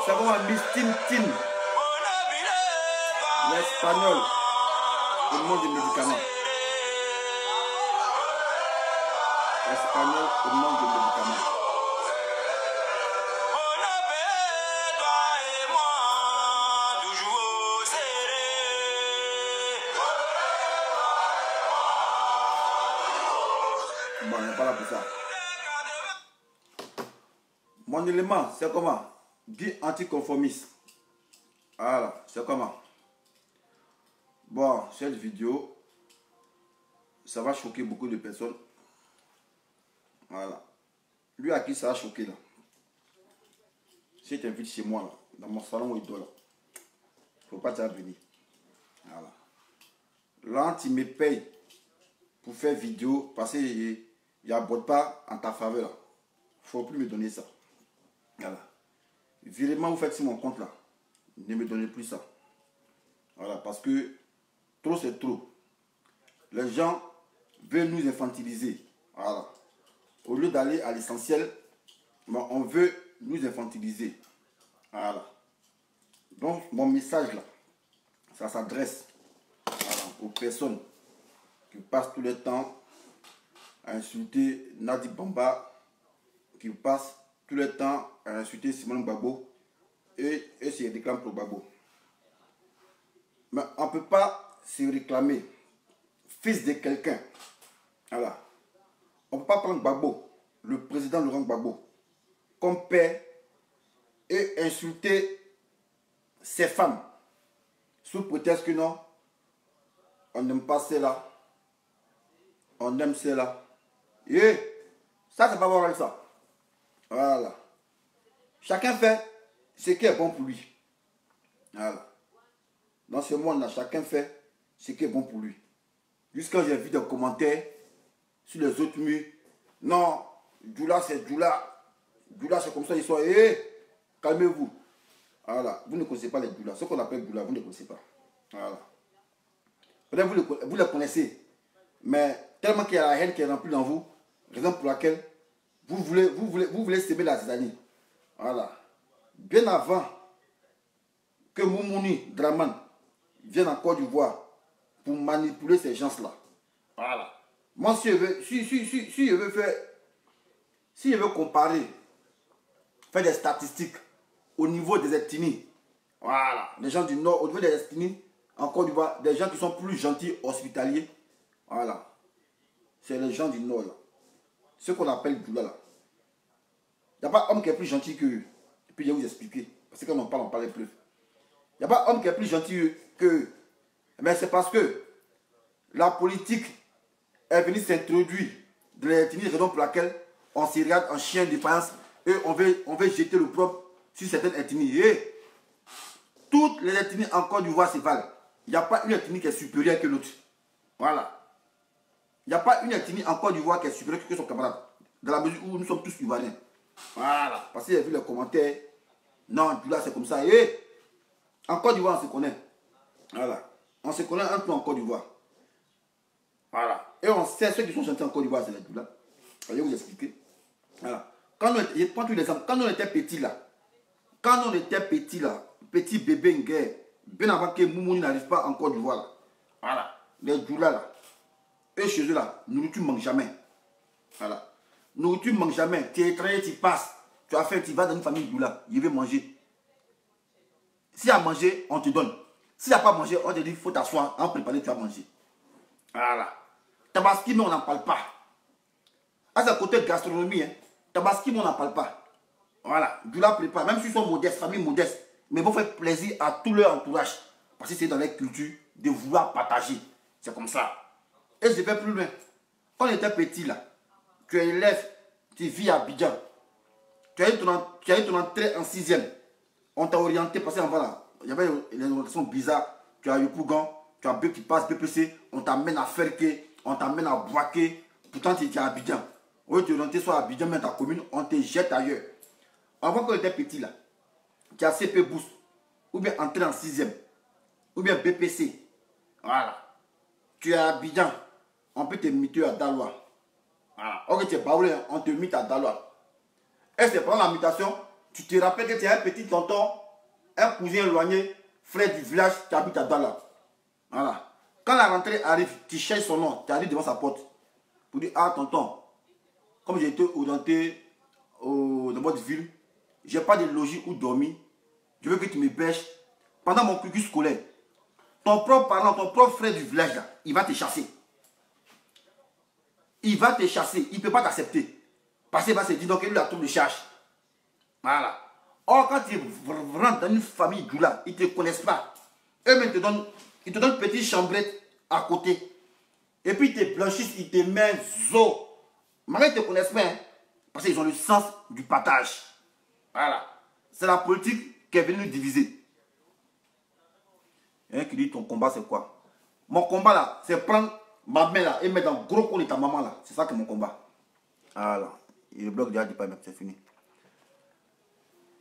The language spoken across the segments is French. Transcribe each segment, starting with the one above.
Ça va, Miss Tintin. L'espagnol. Il mange des médicaments. L'espagnol, il mange des médicaments. Bon, on n'est pas là pour ça. Mon élément, c'est comment? Dit anticonformiste. Voilà, c'est comment? Bon, cette vidéo, ça va choquer beaucoup de personnes. Voilà. Lui à qui ça a choqué là? Si tu t'invites chez moi là, dans mon salon où il dort là, faut pas déjà venir. Voilà. Là, tu me payes pour faire vidéo parce qu'il n'aborde pas en ta faveur là. Faut plus me donner ça. Voilà. Virement, vous faites sur mon compte là. Ne me donnez plus ça. Voilà, parce que trop c'est trop. Les gens veulent nous infantiliser. Voilà. Au lieu d'aller à l'essentiel, on veut nous infantiliser. Voilà. Donc, mon message là, ça s'adresse aux personnes qui passe tout le temps à insulter Nadi Bamba, qui passe tout le temps à insulter Simon Gbagbo et se réclame pour Gbagbo. Mais on ne peut pas se réclamer fils de quelqu'un. Voilà. On ne peut pas prendre Gbagbo, le président Laurent Gbagbo, comme père et insulter ses femmes sous prétexte que non, on n'aime pas cela, on aime cela. Et ça, c'est pas voir avec ça. Voilà. Chacun fait ce qui est bon pour lui. Voilà. Dans ce monde-là, chacun fait ce qui est bon pour lui. Jusqu'à j'ai vu des commentaires sur les autres murs. Non, Djoula c'est Djoula. Djoula c'est comme ça, ils sont. Calmez-vous. Voilà. Vous ne connaissez pas les Djoula. Ce qu'on appelle Djoula, vous ne connaissez pas. Voilà. Peut-être vous les connaissez. Mais tellement qu'il y a la haine qui est remplie dans vous, raison pour laquelle vous voulez s'aimer la zizanie. Voilà. Bien avant que Moumouni Draman vienne en Côte d'Ivoire pour manipuler ces gens-là. Voilà. Moi, si je veux comparer, faire des statistiques au niveau des ethnies, voilà, les gens du Nord, au niveau des ethnies, en Côte d'Ivoire, des gens qui sont plus gentils, hospitaliers, voilà, c'est les gens du Nord, là. Ce qu'on appelle Djoula, là. Il n'y a pas homme qui est plus gentil qu'eux. Et puis je vais vous expliquer, parce que quand on parle plus. Il n'y a pas homme qui est plus gentil qu'eux. Mais c'est parce que la politique est venue s'introduire de l'ethnie, raison pour laquelle on s'y regarde en chien de défense et on veut jeter le propre sur certaines ethnies. Et toutes les ethnies en Côte d'Ivoire se valent. Il n'y a pas une ethnie qui est supérieure que l'autre. Voilà. Il n'y a pas une ethnie en Côte d'Ivoire qui est supérieure que son camarade. Dans la mesure où nous sommes tous Ivoiriens. Voilà. Parce que j'ai vu les commentaires. Non, là c'est comme ça. Et en Côte d'Ivoire, on se connaît. Voilà. On se connaît un peu en Côte d'Ivoire. Voilà. Et on sait ceux qui sont chantés en Côte d'Ivoire, c'est les Djoula. Je vais vous expliquer. Voilà. Quand on était petits là, petit bébé en guerre, bien avant que Moumouni n'arrive pas en Côte d'Ivoire là. Voilà. Les Djoula là. Et chez eux là, nourriture ne mange jamais. Voilà. Nourriture ne mange jamais. Tu es étranger, tu passes. Tu as fait, tu vas dans une famille Djoula. Il veut manger. S'il y a à manger, on te donne. S'il n'y a pas à manger, on te dit, il faut t'asseoir, en préparer, tu vas manger. Voilà. Tabaski, mais on n'en parle pas. À ce côté de gastronomie, hein, Tabaski, mais on n'en parle pas. Voilà. Djoula prépare, même s'ils sont modestes, famille modeste, mais ils vont faire plaisir à tout leur entourage. Parce que c'est dans leur culture de vouloir partager. C'est comme ça. Et je vais plus loin. Quand on était petit là, tu es élève, tu vis à Abidjan. Tu as eu ton entrée en 6e. On t'a orienté, parce qu'en là, il y avait les orientations bizarres. Tu as eu Pougan, tu as B qui passe, BPC, on t'amène à Ferké, on t'amène à Boaké. Pourtant, tu es à Abidjan. Au lieu de t'orienter soit à Abidjan, mais ta commune, on te jette ailleurs. Avant qu'on était petit là, tu as CP Boost, ou bien entrée en 6e, ou bien BPC. Voilà. Tu es à Abidjan, on peut te muter à Daloa. Voilà. Ok, tu es baoulé, on te mute à Daloa. Et c'est pendant la mutation, tu te rappelles que tu as un petit tonton, un cousin éloigné, frère du village qui habite à Daloa. Voilà. Quand la rentrée arrive, tu cherches son nom, tu arrives devant sa porte. Pour dire, ah tonton, comme j'ai été orienté dans votre ville, je n'ai pas de logis où dormir. Je veux que tu me bêches. Pendant mon cursus scolaire, ton propre parent, ton propre frère du village, là, il va te chasser. Il va te chasser. Il ne peut pas t'accepter. Parce qu'il va se dire, donc il a tout de charge. Voilà. Or, quand tu rentres dans une famille Djoula, ils ne te connaissent pas. Eux-mêmes ils te donnent une petite chambrette à côté. Et puis ils te blanchissent, ils te mettent zo. Malgré ils ne te connaissent pas, hein, parce qu'ils ont le sens du partage. Voilà. C'est la politique qui est venue nous diviser. Il y a un qui dit, ton combat c'est quoi? Mon combat là, c'est prendre ma main là et mettre dans le gros col de ta maman là. C'est ça que mon combat. Voilà. Et le bloc déjà dit pas, c'est fini.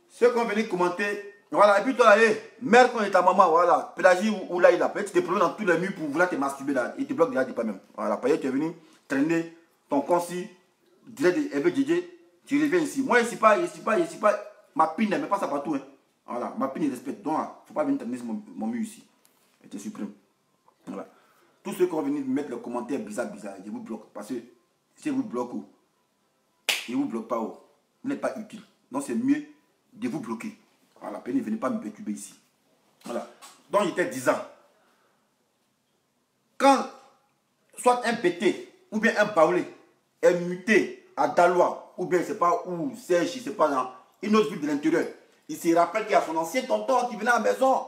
Ceux qui ont venu commenter, voilà, et puis toi, mère quand est ta maman, voilà, pédagie ou là, il a peut-être des problèmes dans tous les murs pour vouloir te masturber là, il te bloque déjà, dis pas même. Voilà, parce que tu es venu traîner ton concis, direct de Eve DJ, tu reviens ici. Moi, ici pas, ma pine, mais pas ça partout. Hein. Voilà, ma pine, il respecte. Donc, il ne faut pas venir traîner mon mur ici. Et te supprime. Voilà. tous ceux qui vont venir mettre les commentaires bizarres, je vous bloque. Parce que si je vous bloque, je ne vous bloque pas, vous n'êtes pas utile. Donc c'est mieux de vous bloquer. Voilà, ne venez pas me perturber ici. Voilà. Donc il était 10 ans. Quand soit un BT ou bien un Baoulé est muté à Dalois, ou bien je ne sais pas où, Serge, je ne sais pas, dans une autre ville de l'intérieur, il se rappelle qu'il y a son ancien tonton qui venait à la maison.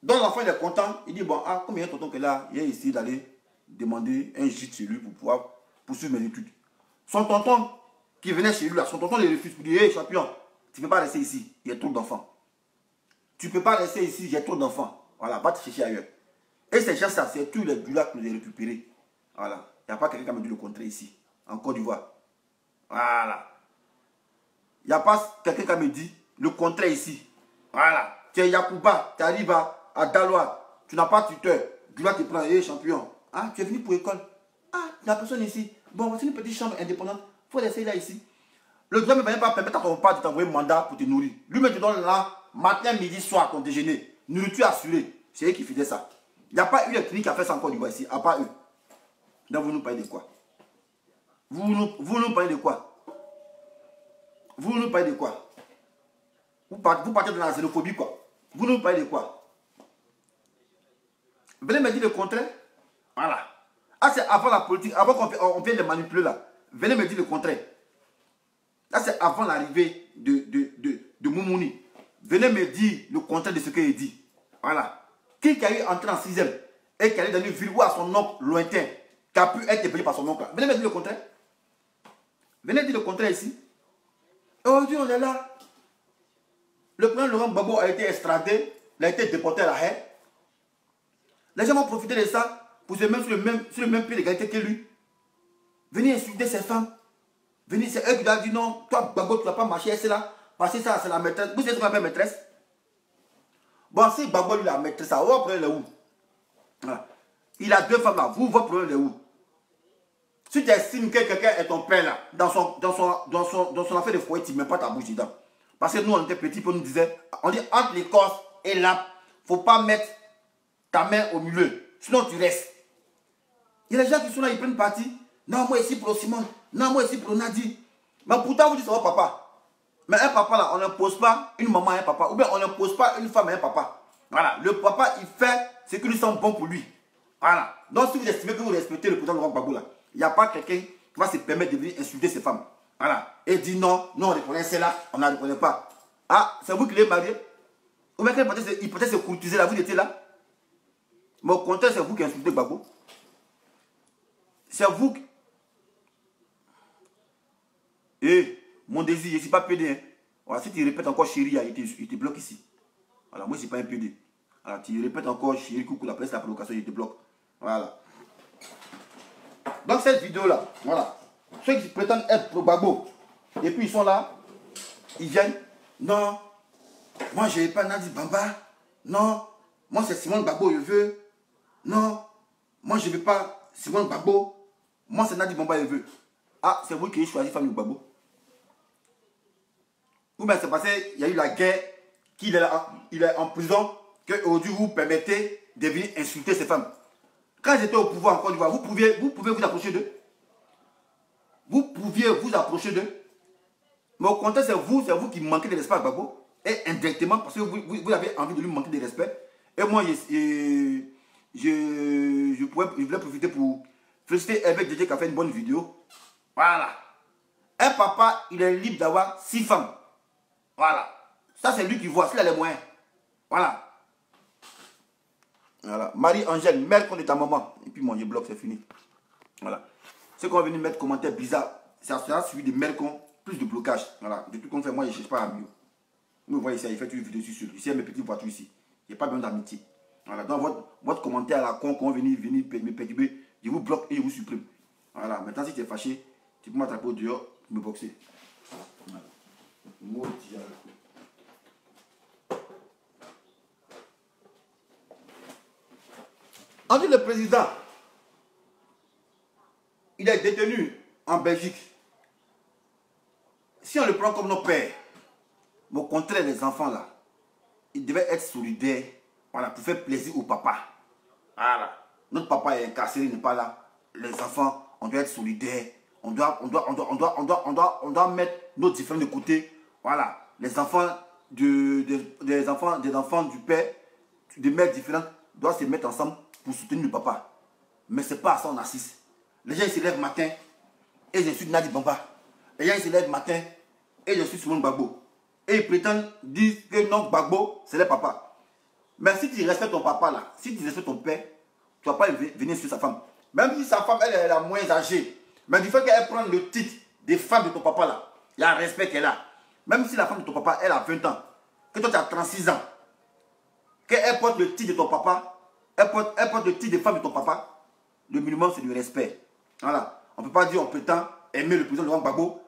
Donc l'enfant il est content, il dit bon, ah, comme il y a un tonton qui est là, il a essayé d'aller demander un gîte chez lui pour pouvoir poursuivre mes études. Son tonton qui venait chez lui là, son tonton le refuse pour dire, hé champion, tu ne peux pas rester ici, il y a trop d'enfants. Tu ne peux pas rester ici, j'ai trop d'enfants. Voilà, va te chercher ailleurs. Et ces gens-là, c'est tous les douleurs que j'ai récupérés. Voilà. Il n'y a pas quelqu'un qui m'a dit le contraire ici, en Côte d'Ivoire. Voilà. Il n'y a pas quelqu'un qui m'a dit le contraire ici. Voilà. Tu es Yacouba, tu arrives à Dalois, tu n'as pas de tuteur. Doula te prend, hé champion. Ah, tu es venu pour l'école. Ah, il n'y a personne ici. Bon, voici une petite chambre indépendante. Il faut laisser là ici. Le doigt ne va pas permettre à ton père de t'envoyer un mandat pour te nourrir. Lui-même te donne là, matin, midi, soir, ton déjeuner. Nourriture assurée. C'est eux qui faisaient ça. Il n'y a pas eu de clinique qui a fait ça encore du bois ici, à part eux. Donc vous nous parlez de quoi? Vous nous parlez de quoi? Vous nous parlez de quoi? Vous partez de la xénophobie quoi? Vous nous parlez de quoi? Venez me dire le contraire. Voilà. Ah, c'est avant la politique, avant qu'on vienne les manipuler là. Venez me dire le contraire. Là, c'est avant l'arrivée de Moumouni. Venez me dire le contraire de ce qu'il dit. Voilà. Qui a eu entré en 6e et qui allait dans une ville où à son oncle lointain, qui a pu être payé par son oncle. Venez me dire le contraire. Venez dire le contraire ici. Et aujourd'hui, on est là. Le président Laurent Gbagbo a été extradé, il a été déporté à la haie. Les gens vont profiter de ça pour se mettre sur le même pied d'égalité que lui. Venez insulter ces femmes. Venez, c'est eux qui doivent dire non, toi Gbagbo, tu ne vas pas marcher, c'est là. Parce que ça, c'est la maîtresse. Vous savez ce qu'on appelle maîtresse? Bon, si Gbagbo lui la maîtresse, ça, votre problème est où? Voilà. Il a 2 femmes là, vous, votre problème est où? Si tu estimes que quelqu'un est ton père là, dans son affaire de foyer, tu ne mets pas ta bouche dedans. Parce que nous, on était petits, on nous disait, on dit entre l'écorce et l'arbre, il ne faut pas mettre ta main au milieu, sinon tu restes. Il y a des gens qui sont là, ils prennent parti. Non, moi ici pour Simon, non, moi ici pour Nadi. Mais pourtant, vous dites, c'est votre papa. Mais un papa là, on n'impose pas une maman à un papa, ou bien on n'impose pas une femme à un papa. Voilà, le papa, il fait ce qui lui semble bon pour lui. Voilà. Donc, si vous estimez que vous respectez le président Laurent Gbagbo là, il n'y a pas quelqu'un qui va se permettre de venir insulter ces femmes. Voilà. Et dire non, non, on reconnaît celle-là, on ne la reconnaît pas. Ah, c'est vous qui l'avez marié? Ou bien il peut-être se courtiser là, vous étiez là. Mais au contraire, c'est vous qui insultez Gbagbo. C'est vous qui... Eh, mon désir, je ne suis pas PD. Hein. Voilà, si tu répètes encore chérie, il te bloque ici. Voilà, moi je ne suis pas un PD. Voilà, tu répètes encore chérie, coucou, la presse, la provocation, il te bloque. Voilà. Donc cette vidéo-là, voilà. Ceux qui prétendent être pro Gbagbo, et puis ils sont là, ils viennent. Non, moi je n'ai pas Nadi Bamba. Non, moi c'est Simon Gbagbo, je veux. Non, moi je ne veux pas Simon Gbagbo. Moi c'est Nadi Bamba, je veux. Ah, c'est vous qui avez choisi Famille Gbagbo. Ou bien c'est parce qu'il y a eu la guerre, qu'il est là, il est en prison, qu'aujourd'hui vous permettez de venir insulter ces femmes. Quand j'étais au pouvoir en Côte d'Ivoire, vous pouvez vous approcher d'eux. Vous pouviez vous approcher d'eux. Mais au contraire, c'est vous qui manquez de respect à Gbagbo. Et indirectement, parce que vous avez envie de lui manquer de respect. Et moi, je voulais profiter pour féliciter Hervé Djedje qui a fait une bonne vidéo. Voilà. Un papa, il est libre d'avoir 6 femmes. Voilà. Ça, c'est lui qui voit, s'il a les moyens. Voilà. Voilà. Marie-Angèle, mère contre ta maman. Et puis, moi, je bloque, c'est fini. Voilà. Ceux qui vont venir mettre commentaires bizarres, ça sera suivi de Mercon, plus de blocage. Voilà. De tout compte fait, moi, je ne cherche pas à mieux. Vous voyez ici, il fait une vidéo sur ici, mes petites voitures ici. Il n'y a pas besoin d'amitié. Voilà. Donc, votre commentaire à la con, quand on venir me perturber, je vous bloque et je vous supprime. Voilà. Maintenant, si tu es fâché, tu peux m'attraper au dehors pour me boxer. Voilà. Maudit. On dit le président, il est détenu en Belgique. Si on le prend comme nos pères, mais au contraire, les enfants là, ils devaient être solidaires, voilà, pour faire plaisir au papa. Voilà. notre papa est incarcéré, il n'est pas là. Les enfants, on doit être solidaires. On doit mettre nos différents de côté. Voilà. Les enfants des enfants du père, des mères différentes, doivent se mettre ensemble pour soutenir le papa. Mais ce n'est pas à ça qu'on assiste. Les gens ils se lèvent matin et je suis Nadi Bamba. Les gens ils se lèvent matin et je suis Simon Gbagbo. Et ils prétendent dire que non, Gbagbo, c'est le papa. Mais si tu respectes ton papa là, si tu respectes ton père, tu ne vas pas venir sur sa femme. Même si sa femme, elle est la moins âgée. Mais du fait qu'elle prend le titre des femmes de ton papa là, il y a un respect qu'elle a. Même si la femme de ton papa, elle a 20 ans, que toi tu as 36 ans, qu'elle porte le titre de ton papa, elle porte le titre des femmes de ton papa, le minimum c'est du respect. Voilà. On ne peut pas dire on prétend aimer le président Laurent Gbagbo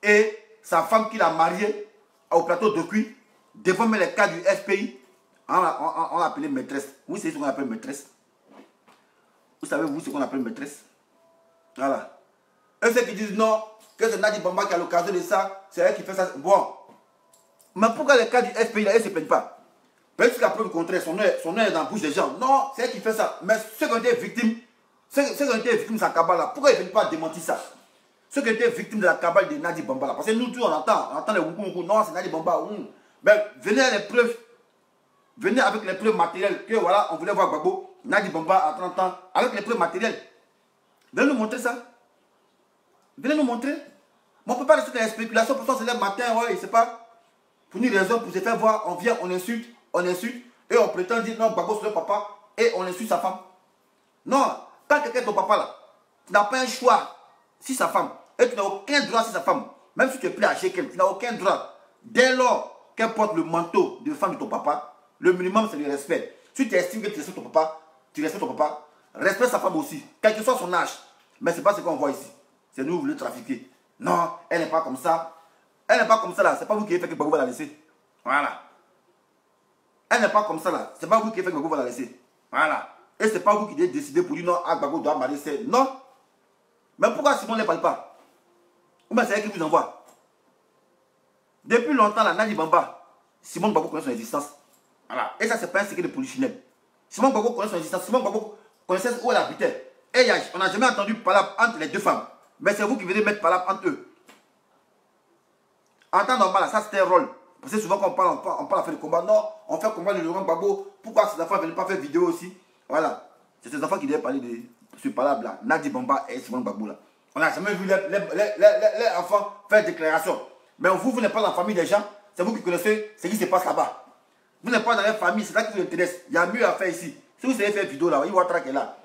et sa femme qu'il a mariée au plateau de cuit devant les cas du FPI, on l'a appelé maîtresse. Vous savez ce qu'on appelle maîtresse? Vous savez vous ce qu'on appelle maîtresse? Voilà. Et ceux qui disent non, que c'est Nadi Bamba qui a l'occasion de ça, c'est elle qui fait ça. Bon. Mais pourquoi les cas du FPI là, elle ne se plaignent pas? Peut-être qu'à preuve du contraire, son nom est dans la bouche des gens. Non, c'est elle qui fait ça. Mais ceux qui ont été victimes, ceux qui ont été victimes de sa cabale là, pourquoi ils ne viennent pas démentir ça? Ceux qui ont été victimes de la cabale de Nadi Bamba là. Parce que nous tous on entend les woukou, non, c'est Nadi Bamba. Mais venez à les preuves. Venez avec les preuves matérielles que voilà, on voulait voir Gbagbo, Nadi Bamba à 30 ans, avec les preuves matérielles. Venez nous montrer ça. Venez nous montrer. Mais on ne peut pas rester dans les spéculations, pourtant c'est le matin, ouais, c'est pas. Pour une raison, pour se faire voir, on vient, on insulte, et on prétend dire non, Gbagbo c'est le papa, et on insulte sa femme. Non, quand quelqu'un est ton papa là, tu n'as pas un choix sur sa femme, et tu n'as aucun droit sur sa femme, même si tu es plus âgé qu'elle, tu n'as aucun droit. Dès lors qu'elle porte le manteau de femme de ton papa, le minimum c'est le respect. Si tu estimes que tu respectes ton papa, respecte sa femme aussi, quel que soit son âge. Mais ce n'est pas ce qu'on voit ici. C'est nous, vous voulez trafiquer. Non, elle n'est pas comme ça. Elle n'est pas comme ça là. C'est pas vous qui avez fait que Gbagbo va la laisser. Voilà. Elle n'est pas comme ça là. C'est pas vous qui avez fait que Gbagbo va la laisser. Voilà. Et c'est pas vous qui devez décider pour dire non, Gbagbo doit marier celle. Non. Mais pourquoi Simon ne parle pas? Ou bien c'est elle qui vous envoie. Depuis longtemps là, Nadi Bamba, Simon Gbagbo connaît son existence. Voilà. Et ça, c'est pas un secret de polichinelle. Simon Gbagbo connaît son existence. Simon Gbagbo connaissait où elle habitait. Et on n'a jamais entendu parler entre les deux femmes. Mais c'est vous qui venez mettre parler entre eux. En temps normal, ça c'était un rôle. Parce que souvent quand on parle à faire le combat, non, on fait combat de Laurent Gbagbo. Pourquoi ces enfants ne viennent pas faire vidéo aussi? Voilà. C'est ces enfants qui devaient parler de ce palabre là. Nadi Bamba et Simon Gbagbo là. On n'a jamais vu les enfants faire déclaration. Mais vous n'êtes pas dans la famille des gens. C'est vous qui connaissez ce qui se passe là-bas. Vous n'êtes pas dans la famille, c'est ça qui vous intéresse. Il y a mieux à faire ici. Si vous savez faire vidéo là, il Ouattara qui est là.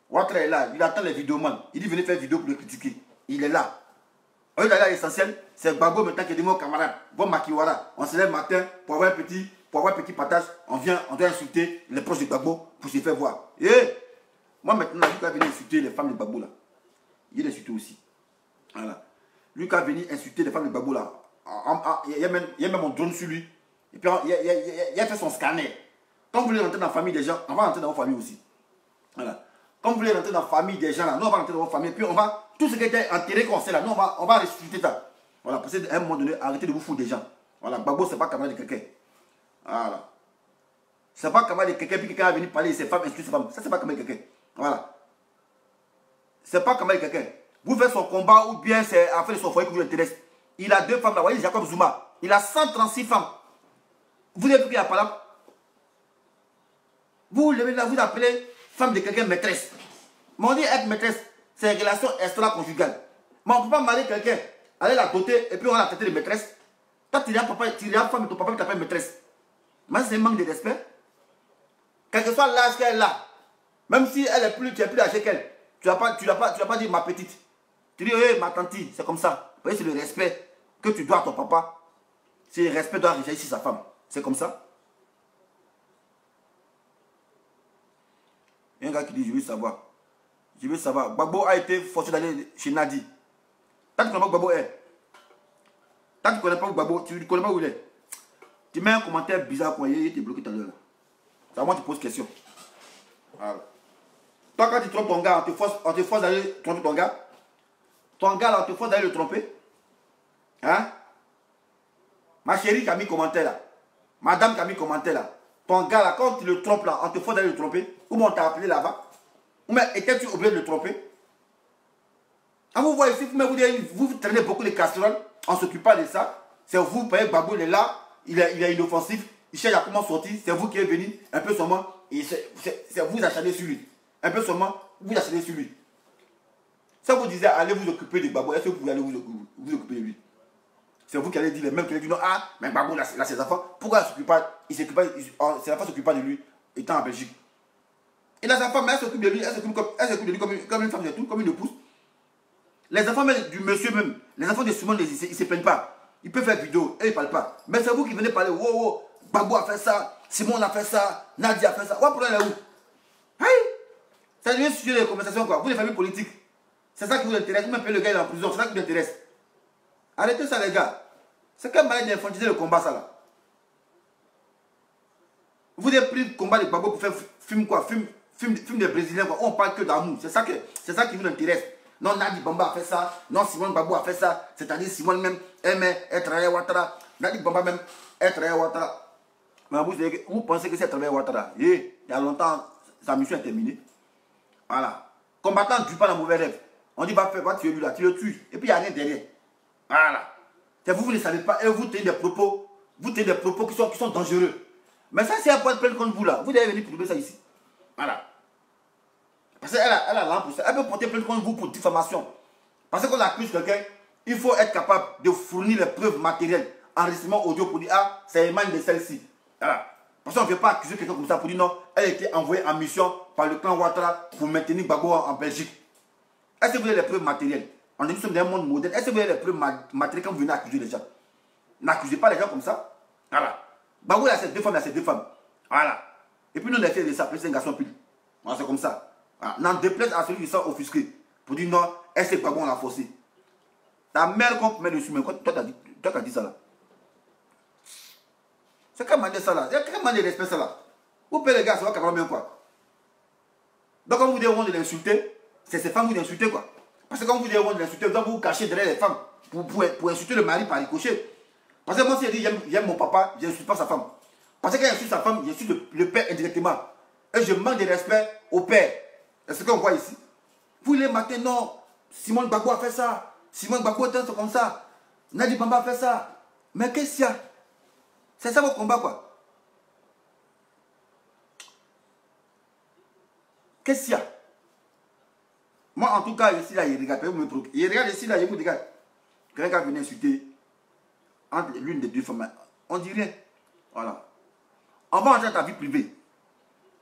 Ouattara est là, il attend les vidéomans. Il dit venez faire vidéo pour le critiquer. Il est là. Au lieu d'aller à l'essentiel, c'est Gbagbo maintenant qui est devenu mon camarade. Bon Makiwara, on se lève matin pour avoir un petit partage. On doit insulter les proches de Gbagbo pour se faire voir. Et moi maintenant, lui qui a venu insulter les femmes de Gbagbo là, il est insulté aussi. Voilà. Lui qui a venu insulter les femmes de Gbagbo là, il y a même un drone sur lui. Et puis il a fait son scanner. Quand vous voulez rentrer dans la famille des gens, on va rentrer dans vos familles aussi. Voilà. Quand vous voulez rentrer dans la famille des gens là, nous on va rentrer dans vos familles. Puis on va, tout ce qui était enterré qu'on sait là, nous on va ressusciter ça. Voilà, parce qu'à un moment donné, arrêtez de vous foutre des gens. Voilà, Gbagbo c'est pas camarade de quelqu'un. Voilà. C'est pas camarade de quelqu'un, puis quelqu'un va venir parler de ses femmes, insulter ses femmes. Ça c'est pas camarade de quelqu'un. Voilà. C'est pas camarade de quelqu'un. Vous faites son combat ou bien c'est à faire de son foyer qui vous intéresse. Il a 2 femmes là, vous voyez Jacob Zuma. Il a 136 femmes. Vous avez vu qu'il y a pas là. Vous levez là, vous appelez femme de quelqu'un maîtresse. Mais on dit être maîtresse, c'est une relation extra-conjugale. Mais on ne peut pas marier quelqu'un, aller la doter et puis on va la traiter de maîtresse. Toi, tu es femme de ton papa qui t'appelle maîtresse. Mais c'est un manque de respect. Quel que soit l'âge qu'elle a, même si elle est plus, tu es plus âgée qu'elle, tu ne vas pas dire ma petite. Tu dis, hey, ma tante, c'est comme ça. Vous voyez, c'est le respect que tu dois à ton papa. C'est le respect doit réagir sur sa femme. C'est comme ça. Il y a un gars qui dit, je veux savoir. Je veux savoir. Gbagbo a été forcé d'aller chez Nadi. Tant que tu ne connais pas où Gbagbo est. Tant que tu ne connais pas où Gbagbo, tu ne connais pas où il est. Tu mets un commentaire bizarre quand il était bloqué tout à l'heure. C'est à moi que tu poses question. Voilà. Toi, quand tu trompes ton gars, on te force d'aller tromper ton gars. Ton gars, là, on te force d'aller le tromper. Hein? Ma chérie qui a mis commentaire là. Madame qui a mis commentaire là. Ton gars là, quand tu le trompes là, on te force d'aller le tromper. Ou on t'a appelé là-bas. Ou bien étais-tu obligé de le tromper? Ah, vous voyez ici, vous traînez beaucoup de casseroles en s'occupant de ça. C'est vous, payez Gbagbo, il est là, il est inoffensif, il cherche à comment sortir, c'est vous qui êtes venu, un peu seulement, et c'est vous acharnez sur lui. Un peu seulement, vous acharnez sur lui. Ça vous disait, allez vous occuper de Gbagbo, est-ce que vous pouvez aller vous occuper de lui? C'est vous qui allez dire, les mêmes qui allez dire, non, ah, mais Gbagbo, là, ses enfants, pourquoi ses enfants s'occupent pas de lui, étant en Belgique? Et là, sa femme, elle s'occupe de lui, elle s'occupe de lui comme une femme de tout, comme une épouse. Les enfants même, du monsieur même, les enfants de Simon, ils ne se plaignent pas. Ils peuvent faire vidéo, et ils ne parlent pas. Mais c'est vous qui venez parler, wow, wow, Gbagbo a fait ça, Simon a fait ça, Nadia a fait ça. What problème là où? Hey! Ça devient sujet de conversation quoi. Vous les familles politiques. C'est ça qui vous intéresse. Vous m'appelez le gars il est en prison, c'est ça qui vous intéresse. Arrêtez ça les gars. C'est quelle manière d'infantiser le combat ça là? Vous avez pris le combat de Gbagbo pour faire film quoi? Film des Brésiliens quoi. On parle que d'amour. C'est ça qui vous intéresse. Non, Nadi Bamba a fait ça. Non, Simone Gbagbo a fait ça. C'est-à-dire Simone même, elle travaille à Ouattara. Nadi Bamba même, elle travaille à Ouattara. Mais vous pensez que c'est travailler à Ouattara? Il y a longtemps, sa mission est terminée. Voilà. Combattant ne tue pas la mauvaise rêve. On dit, va tuer lui là, tu le tues. Et puis il n'y a rien derrière. Voilà. Vous ne savez pas. Et vous tenez des propos. Vous tenez des propos qui sont dangereux. Mais ça, c'est un point de plainte contre vous là. Vous devez venir prouver ça ici. Voilà. Parce qu'elle a l'âme pour ça. Elle peut porter plainte contre vous pour diffamation. Parce qu'on accuse quelqu'un, il faut être capable de fournir les preuves matérielles, enregistrement audio pour dire, ah, c'est émane de celle-ci. Voilà. Parce qu'on ne veut pas accuser quelqu'un comme ça pour dire non, elle a été envoyée en mission par le clan Ouattara pour maintenir Gbagbo en Belgique. Est-ce que vous avez les preuves matérielles? On est nous sommes dans un monde moderne. Est-ce que vous avez les preuves matérielles quand vous venez accuser les gens? N'accusez pas les gens comme ça. Voilà. Gbagbo il a ses deux femmes, il a ses deux femmes. Voilà. Et puis nous, on a fait de ça, c'est un garçon pile. Voilà, c'est comme ça. Voilà. N'en déplaise à celui qui s'est offusqué. Pour dire non, est-ce que Gbagbo on l'a forcé? Ta mère qu'on met dessus, mais toi qui as dit ça là. C'est quand même ça là. Il y a quand même de respect ça là. Vous payez les gars, ça va quand même bien quoi. Donc quand vous devez de l'insulter, c'est ces femmes que vous insultez quoi. Parce que quand vous devez de l'insulter, vous vous cachez derrière les femmes pour insulter le mari par ricochet. Parce que moi si je dis j'aime mon papa, je n'insulte pas sa femme. Parce que quand j'insulte sa femme, j'insulte le père indirectement. Et je manque de respect au père. Est-ce qu'on voit ici? Vous les matins, non, Simone Gbagbo a fait ça. Simone Gbagbo est comme ça. Nadi Bamba a fait ça. Mais qu'est-ce qu'il y a? C'est ça votre combat quoi. Qu'est-ce qu'il y a? Moi en tout cas ici là, il regarde, il regarde ici là, il vous regarde. Quelqu'un vient insulter entre l'une des deux femmes. On dit rien. Voilà. On va entrer dans ta vie privée.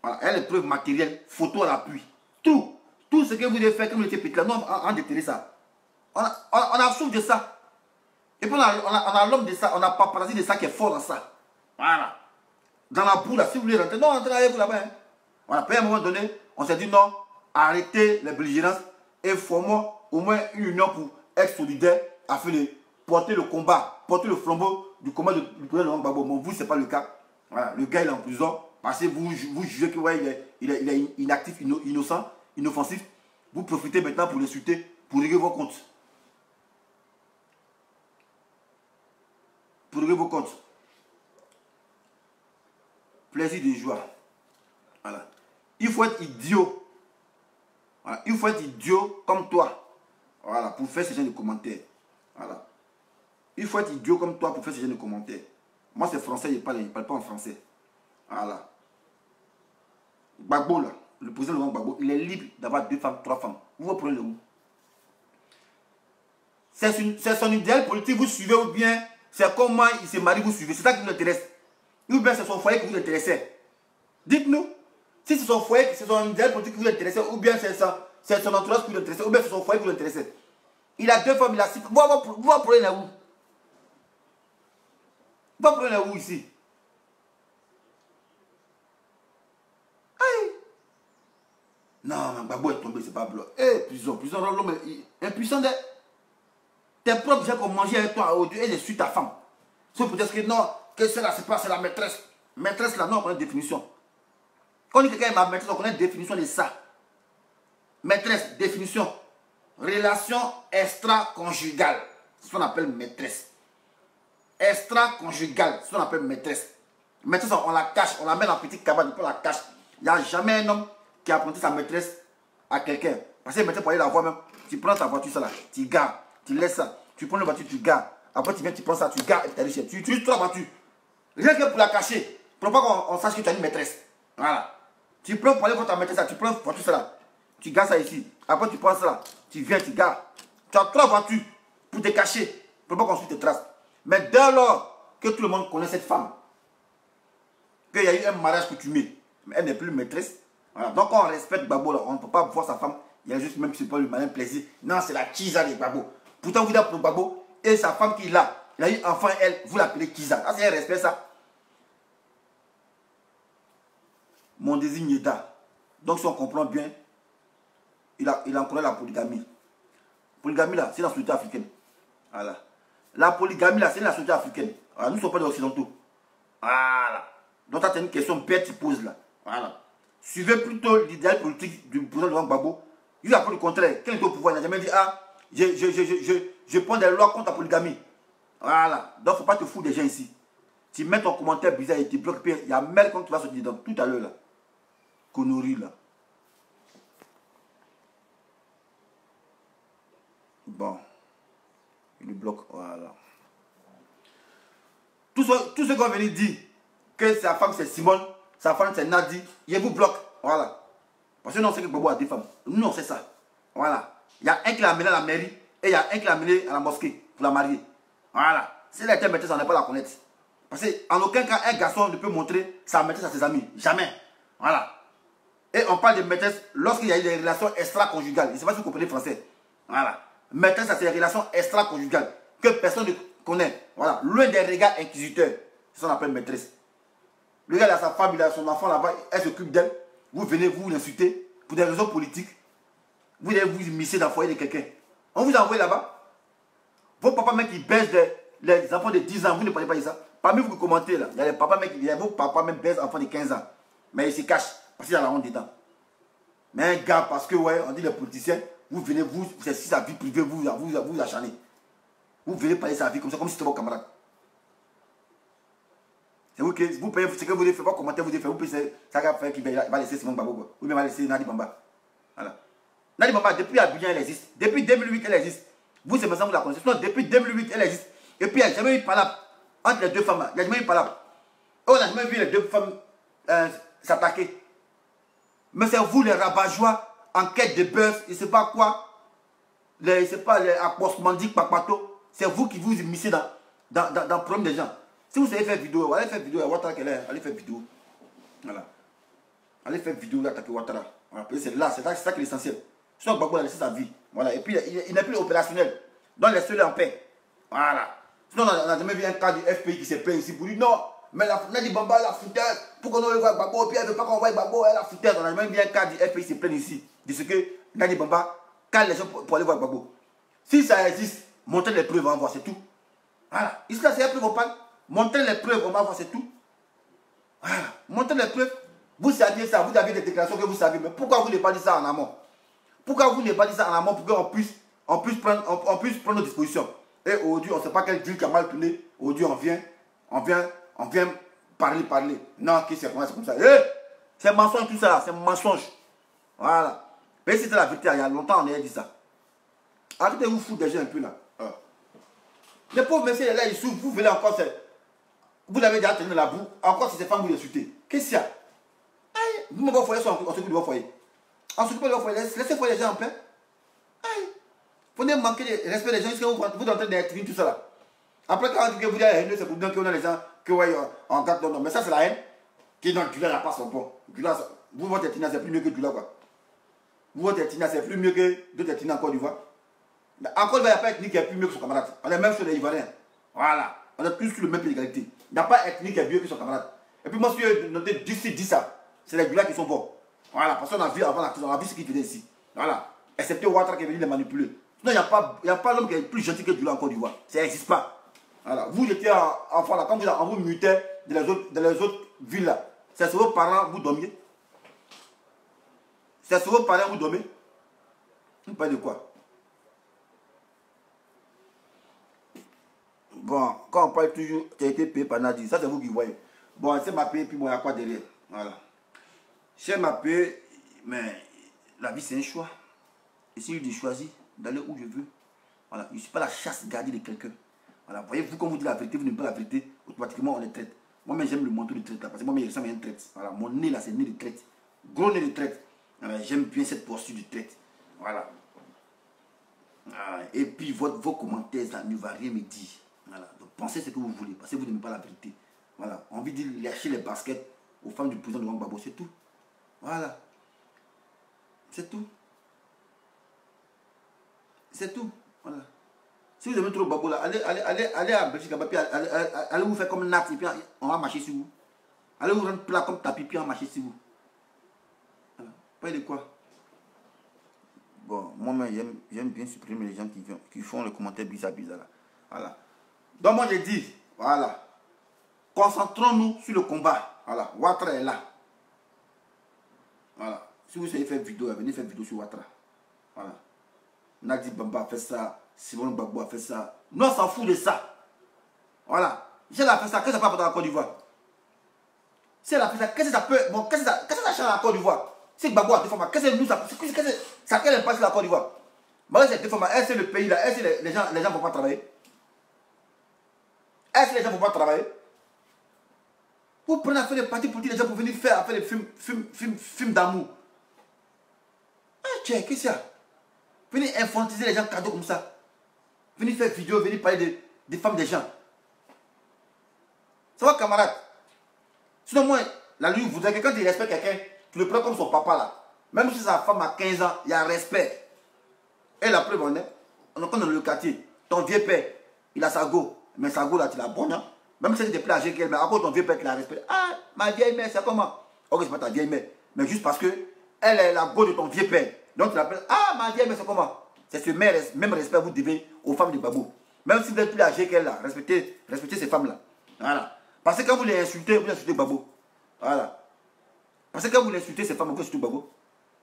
Voilà. Elle a les preuves matérielles, photos à l'appui. Tout. Tout ce que vous devez faire comme vous étiez petit là, nous on déterre ça. On a souffle de ça. Et puis on a l'homme de ça, on a paparazzi de ça qui est fort dans ça. Voilà. Dans la boue là, si vous voulez rentrer, non, entrez avec vous là-bas. Hein. Voilà. Puis à un moment donné, on s'est dit non, arrêtez les belligérances et formons au moins une union pour être solidaires afin de porter le combat, porter le flambeau du combat du président Laurent Gbagbo. Bon, vous, ce n'est pas le cas. Voilà. Le gars, il est en prison parce que vous jugez qu'il ouais, il est inactif, innocent, inoffensif. Vous profitez maintenant pour l'insulter, pour régler vos comptes. Pour régler vos comptes. Plaisir de joie. Voilà. Il faut être idiot. Voilà. Il faut être idiot comme toi. Voilà. Pour faire ce genre de commentaires. Voilà. Il faut être idiot comme toi pour faire ce genre de commentaires. Moi, c'est français, je ne parle pas en français. Voilà. Gbagbo, là, le président Laurent Gbagbo, il est libre d'avoir 2 femmes, 3 femmes. Vous prenez le où? C'est son idéal politique, vous suivez ou bien c'est comment il se marie, vous suivez. C'est ça qui vous intéresse. Ou bien c'est son foyer qui vous intéressait. Dites-nous. Si c'est son foyer, c'est son idéal politique qui vous intéressait, ou bien c'est son entourage qui vous intéressait, ou bien c'est son foyer qui vous intéressait. Il a 2 femmes, il a 6 femmes. Vous apprenez là où? Vous apprenez là où ici? Aïe! Non, Gbagbo est tombé, c'est pas blanc. Eh, prison, l'homme est impuissant. Tes propres gens qui ont mangé avec toi au Dieu et les suit ta femme. C'est peut-être que non, que cela c'est pas, c'est la maîtresse. Maîtresse là, non, on connaît une définition. Quand on dit que quelqu'un est ma maîtresse, on connaît une définition de ça. Maîtresse, définition. Relation extra-conjugale. C'est ce qu'on appelle maîtresse. Extra-conjugale, c'est ce qu'on appelle maîtresse. Maîtresse, on la cache, on la met dans la petite cabane, on la cache. Il n'y a jamais un homme qui a apprenti sa maîtresse à quelqu'un. Parce que maintenant, pour aller la voir même, tu prends ta voiture, ça là, tu gares, tu laisses ça. Tu prends la voiture, tu gares. Après, tu viens, tu prends ça, tu gares et tu arrives chez. Tu utilises toute la voiture. Rien que pour la cacher. Pour pas qu'on sache que tu as une maîtresse. Voilà. Tu prends pour aller voir ta maîtresse, ça, tu prends la voiture, ça là. Tu gares ça ici. Après, tu prends ça là. Tu viens, tu gares. Tu as 3 voitures pour te cacher. Pour pas qu'on suive tes traces. Mais dès lors que tout le monde connaît cette femme, qu'il y a eu un mariage coutumier, mais elle n'est plus maîtresse. Voilà. Donc on respecte Gbagbo là, on ne peut pas voir sa femme, il y a juste même si c'est pas le malin plaisir. Non, c'est la Kiza de Gbagbo. Pourtant vous êtes pour Gbagbo et sa femme qui est là, il a eu enfant elle, vous l'appelez Kiza. Ah, c'est un respect ça. Mon désir Nieda. Donc si on comprend bien, il a encore la polygamie. Polygamie là, c'est la société africaine. Voilà. La polygamie là, c'est la société africaine. Voilà. Nous ne sommes pas des occidentaux. Voilà. Donc, ça, c'est une question bête qui pose là. Voilà. Suivez plutôt l'idéal politique du président Laurent Gbagbo. Il a fait le contraire. Quel est au pouvoir? Il n'a jamais dit, ah, je prends des lois contre la polygamie. Voilà. Donc, il ne faut pas te foutre des gens ici. Tu mets ton commentaire bizarre et tu bloques. Il y a merde quand tu vas sortir dedans. Tout à l'heure là. Connerie là. Bon. Il le bloque. Voilà. Tout ce qu'on vient de dire, que sa femme c'est Simone, sa femme c'est Nadi, il vous bloque. Voilà. Parce que nous on sait que Gbagbo a 2 femmes. Nous on sait ça. Voilà. Il y a un qui l'a amené à la mairie et il y a un qui l'a amené à la mosquée pour la marier. Voilà. Si elle était maîtresse, on n'est pas la connaître. Parce qu'en aucun cas, un garçon ne peut montrer sa maîtresse à ses amis. Jamais. Voilà. Et on parle de maîtresse lorsqu'il y a eu des relations extra-conjugales. Je ne sais pas si vous comprenez français. Voilà. Maîtresse, c'est des relations extra-conjugales que personne ne connaît. Voilà. Loin des regards inquisiteurs. C'est ce qu'on appelle maîtresse. Le gars, il a sa femme, il a son enfant là-bas, elle s'occupe d'elle. Vous venez, vous l'insultez pour des raisons politiques. Vous allez vous immiscer dans le foyer de quelqu'un. On vous a envoyé là-bas. Vos papas mecs qui baissent les enfants de 10 ans, vous ne parlez pas de ça. Parmi vous qui commentez là, il y a les papas mecs, il y a vos papas même baissent enfants de 15 ans. Mais ils se cachent parce qu'il y a la honte dedans. Mais un gars, parce que ouais, on dit les politiciens, vous venez, c'est si sa vie privée, vous acharnez. Vous venez parler de sa vie comme ça, comme si c'était vos camarades. C'est vous que vous payez ce que vous devez faire, pas commenter, vous devez faire, vous payez ça va faire qu'il va laisser Simon Gbagbo, ou bien va laisser Nadi Bamba. Voilà. Nadi Bamba, depuis Abidjan, elle existe. Depuis 2008, elle existe. Vous, c'est maintenant vous la connaissez. Sinon, depuis 2008, elle existe. Et puis, il n'y a jamais eu de palabre entre les 2 femmes. Il n'y a jamais eu de palabre. On n'a jamais vu les 2 femmes s'attaquer. Mais c'est vous, les rabat-joie, en quête de buzz, je ne sais pas quoi, je ne sais pas, les apostmandiques, papato. C'est vous qui vous immiscez dans le problème des gens. Si vous savez faire vidéo, allez faire vidéo à Ouattara qu'elle est, allez faire vidéo. Voilà. Allez faire vidéo, attaquer Ouattara. Voilà. C'est là, c'est ça qui est l'essentiel. Sinon, Gbagbo a laissé sa vie. Voilà. Et puis, il n'est plus opérationnel. Donc, laissez-le en paix. Voilà. Sinon, on n'a jamais vu un cas du FPI qui s'est plaint ici pour dire non, mais la Nadi Bamba, la foutaise, pour qu'on voit Gbagbo, puis elle ne veut pas qu'on voit Gbagbo, elle la foutaise. On n'a jamais vu un cas du FPI qui s'est plaint ici. De ce que Nadi Bamba calme les gens pour aller voir Gbagbo. Si ça existe, montrez les preuves, on va voir, c'est tout. Voilà. Ici, là, c'est les preuves, on parle. Montrez les preuves, on va voir, c'est tout. Voilà. Montrez les preuves. Vous saviez ça, vous avez des déclarations que vous savez, mais pourquoi vous n'avez pas dit ça en amont? Pourquoi vous n'avez pas dit ça en amont pour qu'on puisse prendre nos dispositions? Et aujourd'hui, on ne sait pas quel deal qui a mal tourné. Aujourd'hui, on vient parler. Non, qui c'est comme ça. C'est mensonge tout ça, c'est mensonge. Voilà. Mais c'était la vérité, il y a longtemps, on avait dit ça. Arrêtez de vous foutre des gens un peu là. Les pauvres messieurs, là, ils souffrent. Vous venez encore, vous avez déjà tenu la boue. Encore, si ces femmes vous insultez. Qu'est-ce qu'il y a? Vous me voyez, on s'occupe de votre foyer. On s'occupe de votre foyer. Laissez faire les gens en paix. Vous ne manquez de respect des gens jusqu'à vous êtes en train d'être tout ça là. Après, quand on dit que vous avez haine, c'est pour dire qu'on a les gens que ouais, on garde non. Mais ça, c'est la haine qui est dans le Dula, là, pas son bon. Dula, vous, votre Tina, c'est plus mieux que Dula, quoi. Vous, votre Tina, c'est plus mieux que d'autres Tina en Côte d'Ivoire. Encore, il n'y a pas ethnique qui est plus mieux que son camarade. On est même sur les Ivoiriens. Voilà. On est tous sur le même pied d'égalité. Il n'y a pas ethnique qui est mieux que son camarade. Et puis, moi, si je note d'ici, dit ça, c'est les Dula qui sont bons. Voilà. Parce qu'on a vu avant la crise, on a vu ce qu'ils faisaient ici. Voilà. Excepté Ouattara qui est venu les manipuler. Sinon, il n'y a pas l'homme qui est plus gentil que Dula en Côte d'Ivoire. Ça n'existe pas. Voilà. Vous étiez enfant là, quand vous mutait dans les autres villes là, c'est sur vos parents vous dormiez. C'est sur vos parents vous dormez. Vous parlez de quoi? Bon, quand on parle toujours, tu as été payé par Nadi, ça c'est vous qui voyez. Bon, c'est ma paye, puis bon, il y a quoi derrière? Voilà. C'est ma paye, mais La vie, c'est un choix. Essayez de choisir d'aller où je veux. Voilà. Je ne suis pas la chasse gardée de quelqu'un. Voilà. Voyez-vous, quand vous dites la vérité, vous n'aimez pas la vérité, automatiquement, on les traite. Moi-même, j'aime le manteau de traite là, parce que moi-même, il ressemble à une traite. Voilà. Mon nez là, c'est nez de traite. Gros nez de traite. Voilà. J'aime bien cette posture de traite. Voilà. Et puis, vos commentaires là, ne va rien me dire. Voilà. Donc, pensez ce que vous voulez, parce que vous n'aimez pas la vérité. Voilà. On envie de lâcher les baskets aux femmes du président de Wang Babo, c'est tout. Voilà. C'est tout. C'est tout. Voilà. Si vous aimez trop Babo là, allez à Belgique, puis allez vous faire comme Nat, et puis on va marcher sur vous. Allez vous rendre plat comme tapis, puis on va marcher sur vous. Voilà. Pas de quoi. Bon, moi-même, j'aime bien supprimer les gens qui font les commentaires bizarres là. Voilà. Donc moi je dis, voilà. Concentrons-nous sur le combat. Voilà. Ouattara est là. Voilà. Si vous savez faire vidéo, venez faire vidéo sur Ouattara. Voilà. Nadi Bamba a fait ça. Simon Gbagbo a fait ça. Nous, on s'en fout de ça. Voilà. Si elle a fait ça, qu'est-ce que ça peut apporter à la Côte d'Ivoire? Si elle a fait ça, qu'est-ce que ça peut. Bon, qu'est-ce que ça change à la Côte d'Ivoire? Si Gbagbo a déformé, qu'est-ce que nous, ça quel impact sur la Côte d'Ivoire? Malgré cette déformation, est-ce que le pays là, est-ce que les gens ne vont pas travailler? Est-ce que les gens ne vont pas travailler? Vous prenez à faire des partis politiques, les gens pour venir faire des films d'amour. Qu'est-ce qu'il y a? Venez infantiser les gens cadeaux comme ça. Venez faire vidéo, venez parler des femmes des gens. Ça va, camarade? Sinon, moi, la lui voudrait que quand il respecte quelqu'un, tu le prends comme son papa là. Même si sa femme a 15 ans, il y a respect. Et la preuve, on est dans le quartier. Ton vieux père, il a sa go. Mais sa go là, tu la bonne. Hein? Même si tu es plus âgé qu'elle, mais à cause de ton vieux père qui la respecte. Ah, ma vieille mère, c'est comment? Ok, c'est pas ta vieille mère. Mais juste parce que elle est la go de ton vieux père. Donc tu l'appelles, ah, ma vieille mère, c'est comment? C'est ce même respect que vous devez aux femmes de Babo. Même si vous êtes plus âgé qu'elle là, respectez ces femmes-là. Voilà. Parce que quand vous les insultez Babo. Voilà. Parce que quand vous insultez ces femmes, vous insultez Babo.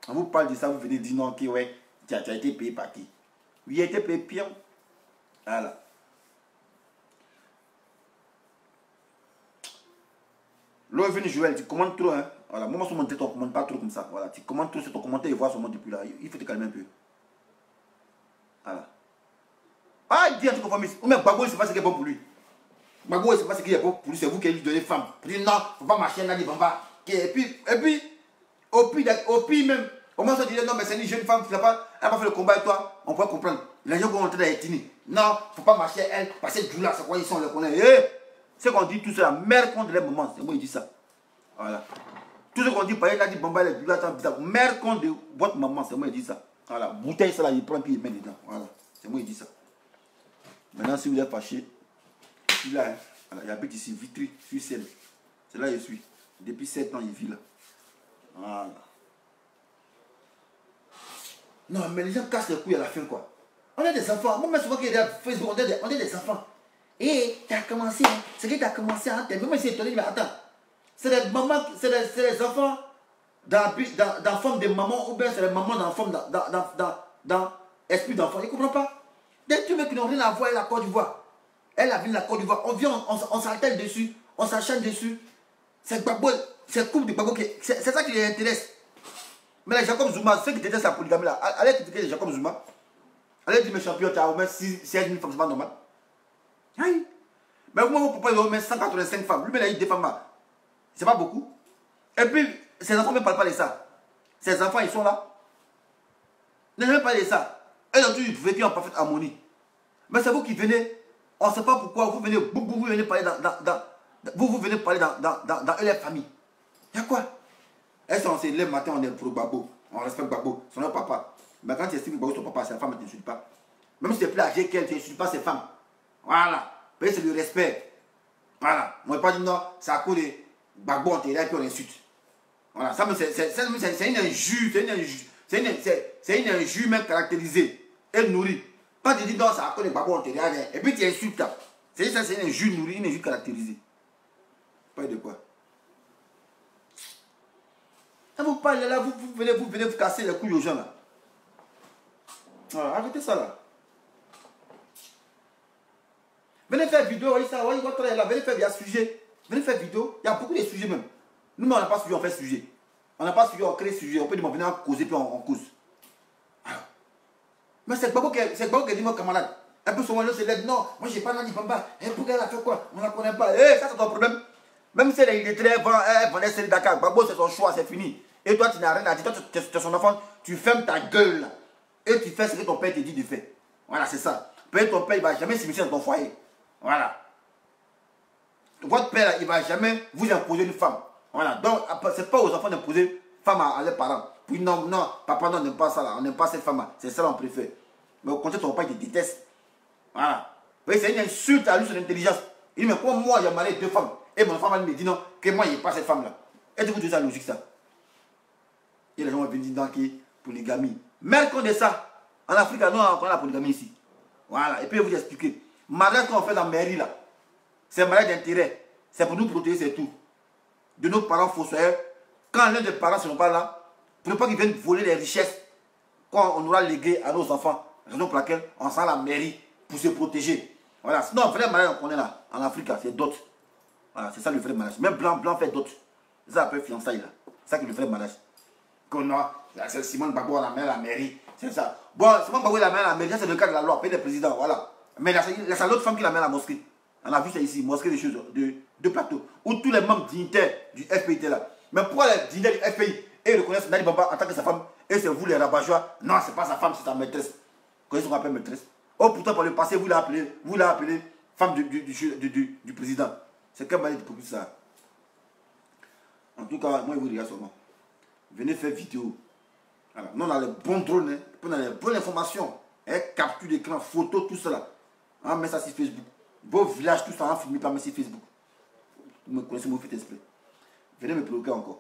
On vous parle de ça, vous venez dire non, ok, ouais, tu as été payé par qui? Oui, il a été payé pire. Voilà. L'eau est venue Joël, tu commandes trop, hein. Voilà, moi sur mon tête, on ne commande pas trop comme ça. Voilà, tu commandes trop sur ton commentaire et voir seulement depuis là. Il faut te calmer un peu. Voilà. Ah, il dit un truc conformiste. Ou même Gbagbo, il ne sait pas ce qui est bon pour lui. Gbagbo, il ne sait pas ce qui est bon pour lui, c'est vous qui lui donnez femme. Pour dire non, il ne faut pas marcher, Nadi Bamba. Et puis, au pire même, au moins on dit non, mais c'est une jeune femme, elle n'a pas fait le combat avec toi, on peut comprendre. Les gens vont entrer dans les tini. Non, il ne faut pas marcher elle, parce que là, c'est quoi, ils sont, on les connaît. C'est qu'on dit tout ça, la mère contre les moments, c'est moi qui dis ça. Voilà. Tout ce qu'on dit, par exemple, Nadi Bamba, les Djoula, mère contre votre maman, c'est moi qui dis ça. Voilà, bouteille, ça là, il prend puis il met dedans. Voilà, c'est moi qui dis ça. Maintenant, si vous êtes fâché, je suis là, hein. Voilà, j'habite ici, Vitry, sur Seine. C'est là que je suis. Depuis 7 ans, il vit là. Voilà. Non, mais les gens cassent les couilles à la fin, quoi. On est des enfants. Moi, souvent qu'il y a des Facebook, on est des enfants. Et tu as commencé, hein. C'est que tu as commencé à entendre. Même si c'est étonné, mais attends. C'est les mamans, c'est les enfants dans forme de maman, ou bien c'est les mamans dans forme dans esprit d'enfant. Ils ne comprennent pas. Des trucs qui n'ont rien à voir avec la Côte d'Ivoire. Elle a vu la Côte d'Ivoire. On vient, on s'attelle dessus, on s'acharne dessus. C'est Gbagbo, c'est couple de Gbagbo, c'est ça qui les intéresse. Mais les Jacob Zuma, ceux qui détestent la polygamie là, allez critiquer les Jacob Zuma. Allez dire mes champions, tu as au moins 16 000 femmes, c'est pas normal. Aïe. Mais moi, mon papa, il a au moins 185 femmes. Lui, il a eu des femmes là. C'est pas beaucoup. Et puis, ses enfants ne parlent pas de ça. Ses enfants, ils sont là. Ils ne pas de ça. Elles ont toujours vécu en parfaite harmonie. Mais c'est vous qui venez, on ne sait pas pourquoi, vous venez parler vous venez parler dans leur famille. Il y a quoi? Elles sont c'est le matin, on est pour Gbagbo. On respecte Gbagbo, son papa. Mais quand tu estimes Gbagbo, son papa, sa femme ne t'insulte pas. Même si tu es plus âgé qu'elle, tu n'insultes pas ses femmes. Voilà. C'est le respect. Voilà. Moi, je ne vais pas dire non, c'est à cause de Gbagbo, on t'aide et puis on insulte. Voilà. Ça, c'est une injure. C'est une injure même caractérisée et nourrie. Pas de dire non, c'est à cause de Gbagbo, on t'aide et puis tu insultes. C'est une injure nourrie, une injure caractérisée. Pas de quoi. Quand vous parlez là, vous venez vous casser les couilles aux gens là. Voilà, arrêtez ça là. Venez faire vidéo, voyez ça, voyez votre là, venez faire, il y a sujet. Venez faire vidéo, il y a beaucoup de sujets même. Nous, on n'a pas sujet, on fait sujet. On n'a pas suivi, on crée sujet. On peut dire, venir causer, puis on cause. Alors. Mais c'est Gbagbo qui dit, mon camarade. Un peu souvent, se lève. Non, moi, j'ai pas Nani Bamba. Pourquoi elle a fait quoi? On ne la connaît pas. Ça, c'est ton problème. Même si elle est très vendait celle Dakar. Gbagbo, c'est son choix, c'est fini. Et toi, tu n'as rien à dire. Toi, tu es son enfant. Tu fermes ta gueule, là. Et tu fais ce que ton père te dit de faire. Voilà, c'est ça. Peut-être ton père, il ne va jamais s'immiscer dans ton foyer. Voilà. Votre père, là, il ne va jamais vous imposer une femme. Voilà. Donc, ce n'est pas aux enfants d'imposer femme à leurs parents. Puis non, non, papa, non, on n'aime pas ça, là. On n'aime pas cette femme-là. C'est ça, on préfère. Mais au contraire, ton papa, il te déteste. Voilà. Vous voyez, c'est une insulte à lui, son intelligence. Il dit, mais pourquoi moi, j'ai marié 2 femmes? Et mon femme, me dit non, que moi, il n'y a pas cette femme-là. Êtes-vous de ça logique, ça? Et les gens vont venir dire qui polygamie. Même quand on dit ça, en Afrique, nous, on connaît la polygamie ici. Voilà. Et puis, je vais vous expliquer. Mariage qu'on fait dans la mairie, là, c'est un mariage d'intérêt. C'est pour nous protéger, c'est tout. De nos parents fossoyeurs, quand l'un des parents ne sont pas là, pour ne pas qu'ils viennent voler les richesses, quand on aura légué à nos enfants, raison pour laquelle on sent la mairie pour se protéger. Voilà. Sinon, le vrai mariage qu'on est là, en Afrique, c'est d'autres. Voilà, c'est ça le vrai mariage. Même blanc fait d'autres. C'est ça un peu fiançailles là. C'est ça qui est le vrai mariage. Qu'on a, c'est Simone Gbagbo la mère la mairie. C'est ça. Bon, Simone Gbagbo la mère la mairie, c'est le cas de la loi, pays des présidents, voilà. Mais il y a l'autre femme qui la met à la mosquée. On a vu ça ici, mosquée des choses, de plateau. Où tous les membres dignitaires du FPI étaient là. Mais pourquoi les dignitaires du FPI et reconnaissent Nani Bamba en tant que sa femme, et c'est vous les rabat-joie? Non, c'est pas sa femme, c'est sa maîtresse. Connaissez ce qu'on appelle maîtresse? Oh, pourtant, par le passé, vous l'avez appelé femme du président. C'est quelle manière de produire ça? En tout cas, moi, je vous regarde seulement. Venez faire vidéo. Voilà. Nous, on a les bons drones, hein. On a les bonnes informations. Capture d'écran, photo, tout cela. On met ça sur Facebook. Vos villages, tout ça, on filme, pas mettre sur Facebook. Vous me connaissez, vous faites esprit. Venez me provoquer encore.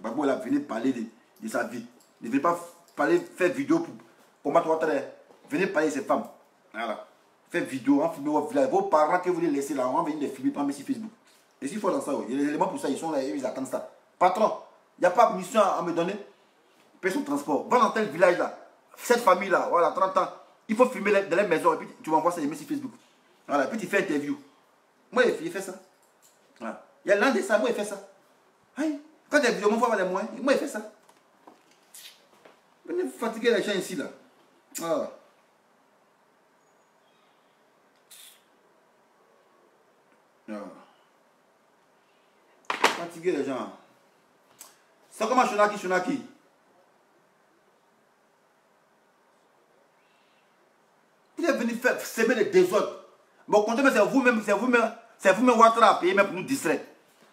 Gbagbo là, venez parler de sa vie. Ne venez pas parler, faire vidéo pour combattre votre terre. Venez parler de ces femmes. Voilà. Faites vidéo, on filme votre village. Vos parents que vous les laissez là, on va venir les filmer, pas mettre sur Facebook. Et s'il faut dans ça, il y a des éléments pour ça, ils sont là et ils attendent ça. Patron, il n'y a pas de mission à me donner. Paye son transport. Va dans tel village là, cette famille là, voilà, 30 ans. Il faut filmer dans les maisons et puis tu m'envoies ça et mets sur Facebook. Voilà, et puis tu fais interview. Moi, il fait ça. Voilà. Il y a l'un de ça, moi, il fait ça. Aïe. Quand tu as vidéo, moi, les moyens, moi, il fait ça. Venez fatiguer les gens ici là. Ah. Ah. Fatiguer les gens. C'est comme un Shonaki. Vous êtes venu faire semer les désordres. Mais au contraire, c'est vous-même Ouattara à payer même pour nous distraire.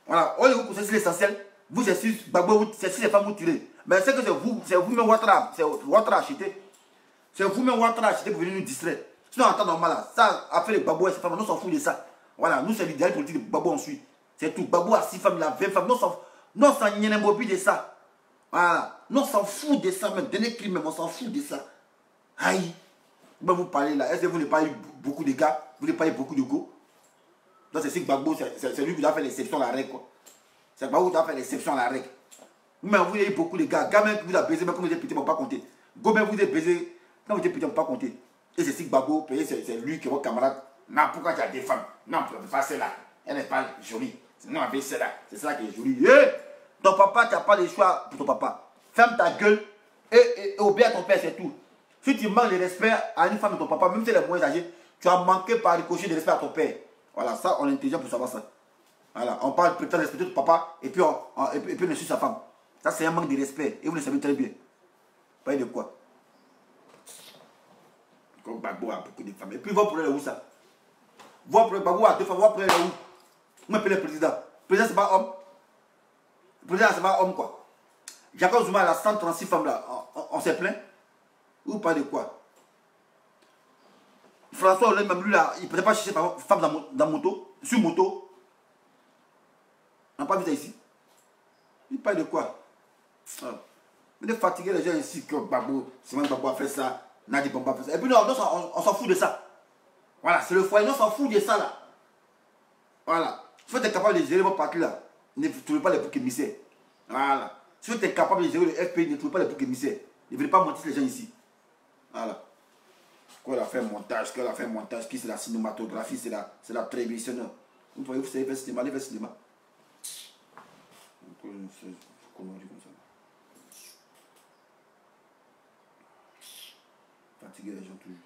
Voilà, au lieu de vous concentrer sur l'essentiel, vous c'est sur Gbagbo, c'est sur les femmes vous tirez. Mais c'est que c'est vous-même Ouattara, c'est Ouattara acheté. C'est vous-même Ouattara acheté pour venir nous distraire. Sinon, en temps normal, là, ça a fait les Gbagbo et ses femmes, nous s'en fout de ça. Voilà, nous c'est l'idéal politique de Gbagbo, on suit. C'est tout. Gbagbo a 6 femmes, il a 20 femmes. Nous s'en n'y de ça. Voilà. Nous s'en fout de ça, même. Dernier crime, même, on s'en fout de ça. Aïe. Vous parlez là. Est-ce que vous n'avez pas eu beaucoup de gars? Vous n'avez pas eu beaucoup de go? Donc c'est Gbagbo, c'est lui qui doit faire l'exception à la règle, quoi. C'est Gbagbo qui doit faire l'exception à la règle. Mais vous avez eu beaucoup de gars. Gars, même qui vous a baisé, même quand vous êtes petit, on ne va pas compter. Go, même vous êtes baisé, quand vous êtes petit, on ne va pas compter. Et c'est Gbagbo, c'est lui qui est votre camarade. Non, pourquoi tu as des femmes? Non, tu ne peux pas celle-là. Elle n'est pas jolie. Non, avec celle-là. C'est celle-là qui est jolie. Ton papa, tu n'as pas le choix pour ton papa. Ferme ta gueule et obéis à ton père, c'est tout. Si tu manques de respect à une femme de ton papa, même si elle est moins âgée, tu as manqué par ricochet de respect à ton père. Voilà, ça, on est intelligent pour savoir ça. Voilà, on parle peut-être de respecter ton papa et puis on suit sa femme. Ça, c'est un manque de respect. Et vous le savez très bien. Pas de quoi. Comme Gbagbo a beaucoup de femmes. Et puis, votre problème est où ça? Votre problème, Gbagbo a 2 femmes, votre problème est où? Moi, je peux le président. Le président, c'est pas homme. Le président, c'est pas homme, quoi. Jacob Zuma, il a 136 femmes là. On s'est plaint? Ou pas de quoi? François Hollande, même lui là, il ne peut pas chercher une femme dans moto, sur moto. On n'a pas vu ça ici. Il parle de quoi? Il est fatigué les gens ici que Gbagbo, Simone Gbagbo a fait ça, Nani Bamba a fait ça. Et puis nous, on s'en fout de ça. Voilà, c'est le foyer, nous on s'en fout de ça là. Voilà. Si vous êtes capable de gérer votre parti là, ne trouvez pas les boucs émissaires. Voilà. Si vous êtes capable de gérer le FPI, ne trouvez pas les boucs émissaires. Ne venez pas mentir les gens ici. Voilà. Quand elle a fait un montage, qui c'est la cinématographie, c'est la télévision. Vous voyez, vous savez faire cinéma, allez faire cinéma. conneries comme ça. Fatiguer les gens toujours.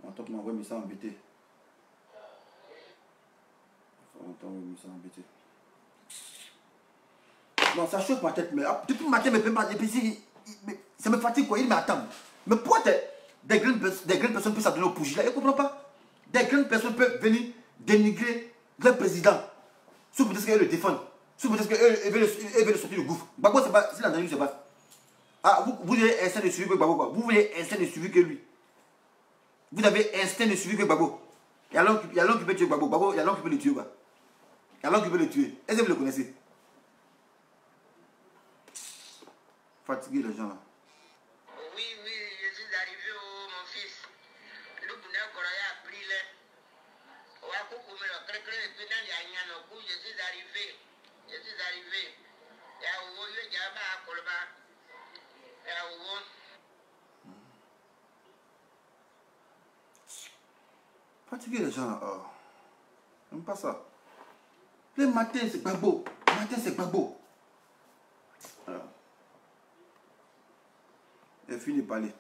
En tant que m'envoie, mais ça embêté. En tant que ça embêté. Non, ça chauffe ma tête, mais depuis le matin, ça me fatigue quoi. Il m'attend. Mais pourquoi des grandes personnes peuvent s'adonner au pougie là? Je ne comprends pas. Des grandes personnes peuvent venir dénigrer leur président. Sous peut-être qu'elles le défendent. Sous peut-être qu'elles veulent le sortir du gouffre. Gbagbo, c'est pas. Si la se passe. Ah, vous avez instinct de suivi que Gbagbo quoi. Vous voulez instinct de suivi que lui. Vous avez instinct de suivi que Gbagbo. Il y a l'homme qui peut tuer Gbagbo. Gbagbo, il y a l'homme qui peut le tuer quoi. Il y a l'homme qui peut le tuer. Est-ce que vous le connaissez? Fatiguer les gens là. Oui, je suis arrivé mon fils. Le bonheur Koroya a pris là. Je suis arrivé. Fatiguer les gens là. Oh. J'aime pas ça. Le matin c'est pas beau. Le matin c'est pas beau. Alors. Elle finit de parler.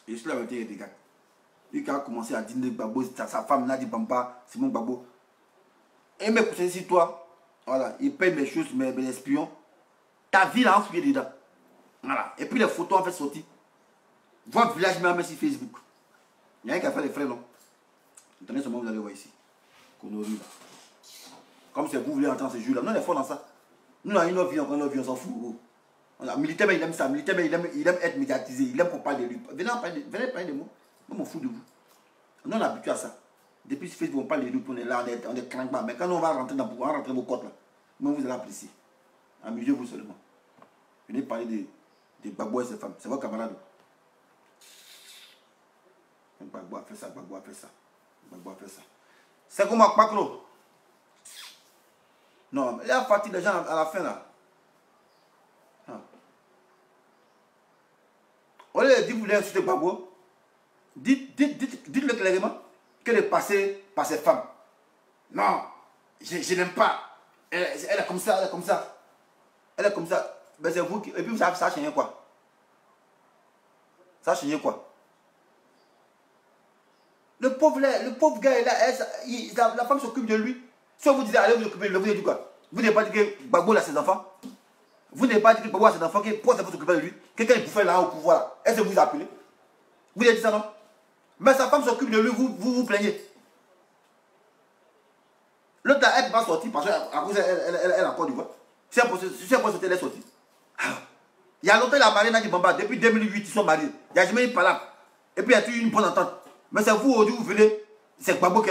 Et je suis là avec des gars. Lui qui a commencé à dîner Gbagbo, sa femme n'a dit Bamba, c'est mon Gbagbo. Et mes cousins, si toi, voilà, il paye mes choses, mes espions, ta vie là, enfouillée dedans. Voilà. Et puis les photos en fait sortir. Voir le village même sur Facebook. Il y a un qui a fait les frais, non? Attendez seulement, vous allez voir ici. Connerie là. Comme si vous voulez entendre ce jour là. Non, on est fort dans ça. Nous, on a une autre vie, on s'en fout. Gros. Militaire, il aime ça. Militaire, il aime être médiatisé. Il aime qu'on parle de lui. Venez parler de moi. Moi, je m'en fous de vous. Nous, on est habitué à ça. Depuis ce Facebook, on parle de nous. On est là, on est craquement. Mais quand on va rentrer dans vos côtes là, moi, vous allez apprécier. Amusez-vous seulement. Venez parler de Gbagbo et ses femmes. C'est vos camarades. Gbagbo a fait ça, Gbagbo a fait ça. Gbagbo a fait ça. C'est comme un Kpaklo. Non, il a fatigué les gens à la fin là. Au lieu de dire que vous voulez insulter Gbagbo, dites-le clairement qu'elle est passée par ses femmes. Non, je n'aime pas. Elle est comme ça, elle est comme ça. Elle est comme ça. Ben c'est vous qui... Et puis ça a changé quoi? Ça a changé quoi? Le pauvre gars est là, la femme s'occupe de lui. Soit vous disiez, allez vous occuper de lui, vous dites quoi? Vous n'avez pas dit que Gbagbo a ses enfants? Vous n'avez pas dit que Gbagbo a ses enfants, pourquoi ça vous s'occuper de lui? Quelqu'un est bouffé là au pouvoir. Est-ce que vous appelez? Vous avez dit ça non? Mais sa femme s'occupe de lui, vous plaignez. L'autre là, elle ne peut pas sortir parce qu'à cause elle a encore du voix. Si elle peut sortir, elle est sortie. Il y a longtemps, la mariée n'a dit Bamba, depuis 2008, ils sont mariés. Il n'y a jamais eu de palabre. Et puis il y a toujours une bonne entente. Mais c'est vous, aujourd'hui, vous venez, c'est Gbagbo qui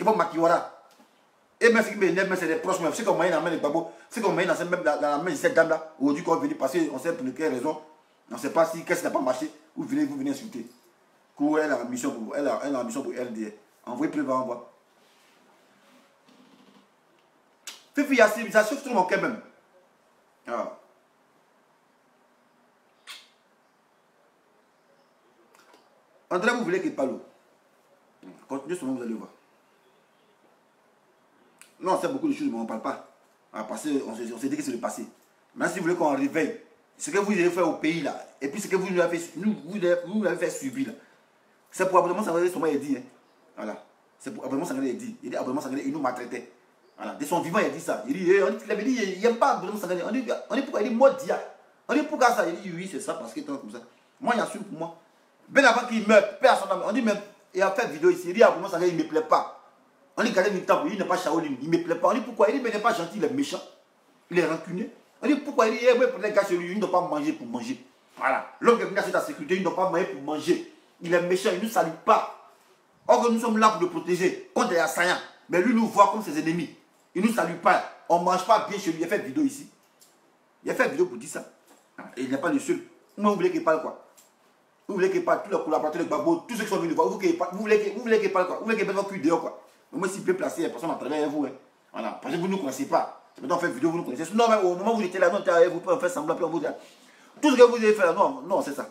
va maquiller. Et même ce qui m'énerve, c'est les proches, même. C'est qu'on m'a dans la main de Gbagbo, c'est qu'on m'a dans la main de cette dame-là, aujourd'hui, qu'on est venu passer, on sait pour quelle raison, on ne sait pas si qu'est-ce qui n'a pas marché, vous venez insulter. Elle a une mission pour LDR. Envoyez plus bas, envoie. Fifi Yassine, ça chauffe tout mon cœur même. Ah. André, vous voulez qu'il parle? Continuez seulement, vous allez voir. Non, on sait beaucoup de choses, mais on ne parle pas. Parce qu'on s'est dit que c'est le passé. Maintenant, si vous voulez qu'on réveille, ce que vous avez fait au pays là, et puis ce que vous nous avez fait subir là, c'est pour Abonnement Sangaré, il dit. Hein. Voilà. C'est pour Abonnement Sangaré, il dit. Il dit Abonnement Sangaré, il nous maltraitait. Voilà. De son vivant, il dit ça. Il dit, il avait dit, il n'aime pas Abonnement Sangaré. On dit pourquoi? Il dit, moi, dia. On dit pourquoi ça? Il dit, oui, c'est ça, parce qu'il est comme ça. Moi, il assume pour moi. Ben avant qu'il meure, paix à son âme. On dit même, il a fait vidéo ici, il dit Abonnement Sangaré, il ne me plaît pas. On dit gardé militant, il n'est pas Shaolin, il ne me plaît pas. On dit pourquoi? Il dit, mais il n'est pas gentil, il est méchant. Il est rancunier. On dit pourquoi? Il dit, pour les gars chez lui, il ne doit pas manger pour manger. Voilà. L'homme qui est venu à sa sécurité, il ne doit pas manger pour manger. Il est méchant, il ne nous salue pas. Or que nous sommes là pour le protéger contre les assaillants. Mais lui nous voit comme ses ennemis. Il ne nous salue pas. On ne mange pas bien chez lui. Il a fait une vidéo ici. Il a fait une vidéo pour dire ça. Et il n'est pas le seul. Moi, vous voulez qu'il parle quoi? Vous voulez qu'il parle tous les collaborateurs de Gbagbo, tous ceux qui sont venus voir. Vous voulez qu'il parle quoi? Vous voulez qu'il mette votre cul dehors quoi? Moi, si bien placé, personne n'entendait avec vous. Hein. Voilà. Parce que vous ne nous connaissez pas. Maintenant, on fait une vidéo, vous nous connaissez. Non, mais au moment où vous étiez là, non, vous pouvez faire semblant, puis on vous dit. Tout ce que vous avez fait là, non, c'est ça.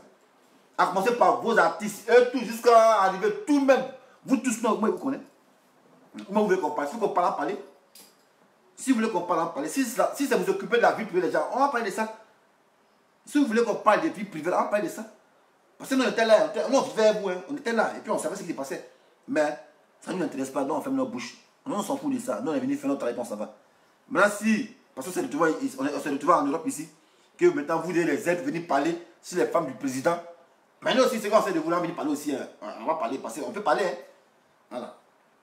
À commencer par vos artistes, eux tous, jusqu'à arriver tout même. Vous tous, non, moi, vous connaissez. Comment vous voulez qu'on parle? Il faut qu'on parle à parler. Si vous voulez qu'on parle, on parle. Si ça vous occupe de la vie privée des gens, on va parler de ça. Si vous voulez qu'on parle de vie privée, on va parler de ça. Parce que nous, on était là, on vivait avec vous, hein. On était là, et puis on savait ce qui se passait. Mais ça ne nous intéresse pas, nous, on ferme nos bouches. Nous, on s'en fout de ça. Nous, on est venu faire notre travail, on s'en va. Maintenant, si, parce qu'on s'est retrouvé en Europe ici, que maintenant vous les aides venir parler sur les femmes du président. Maintenant aussi, c'est quand on essaie de vouloir venir parler aussi, hein. On va parler, parce qu'on peut parler. Hein. Voilà.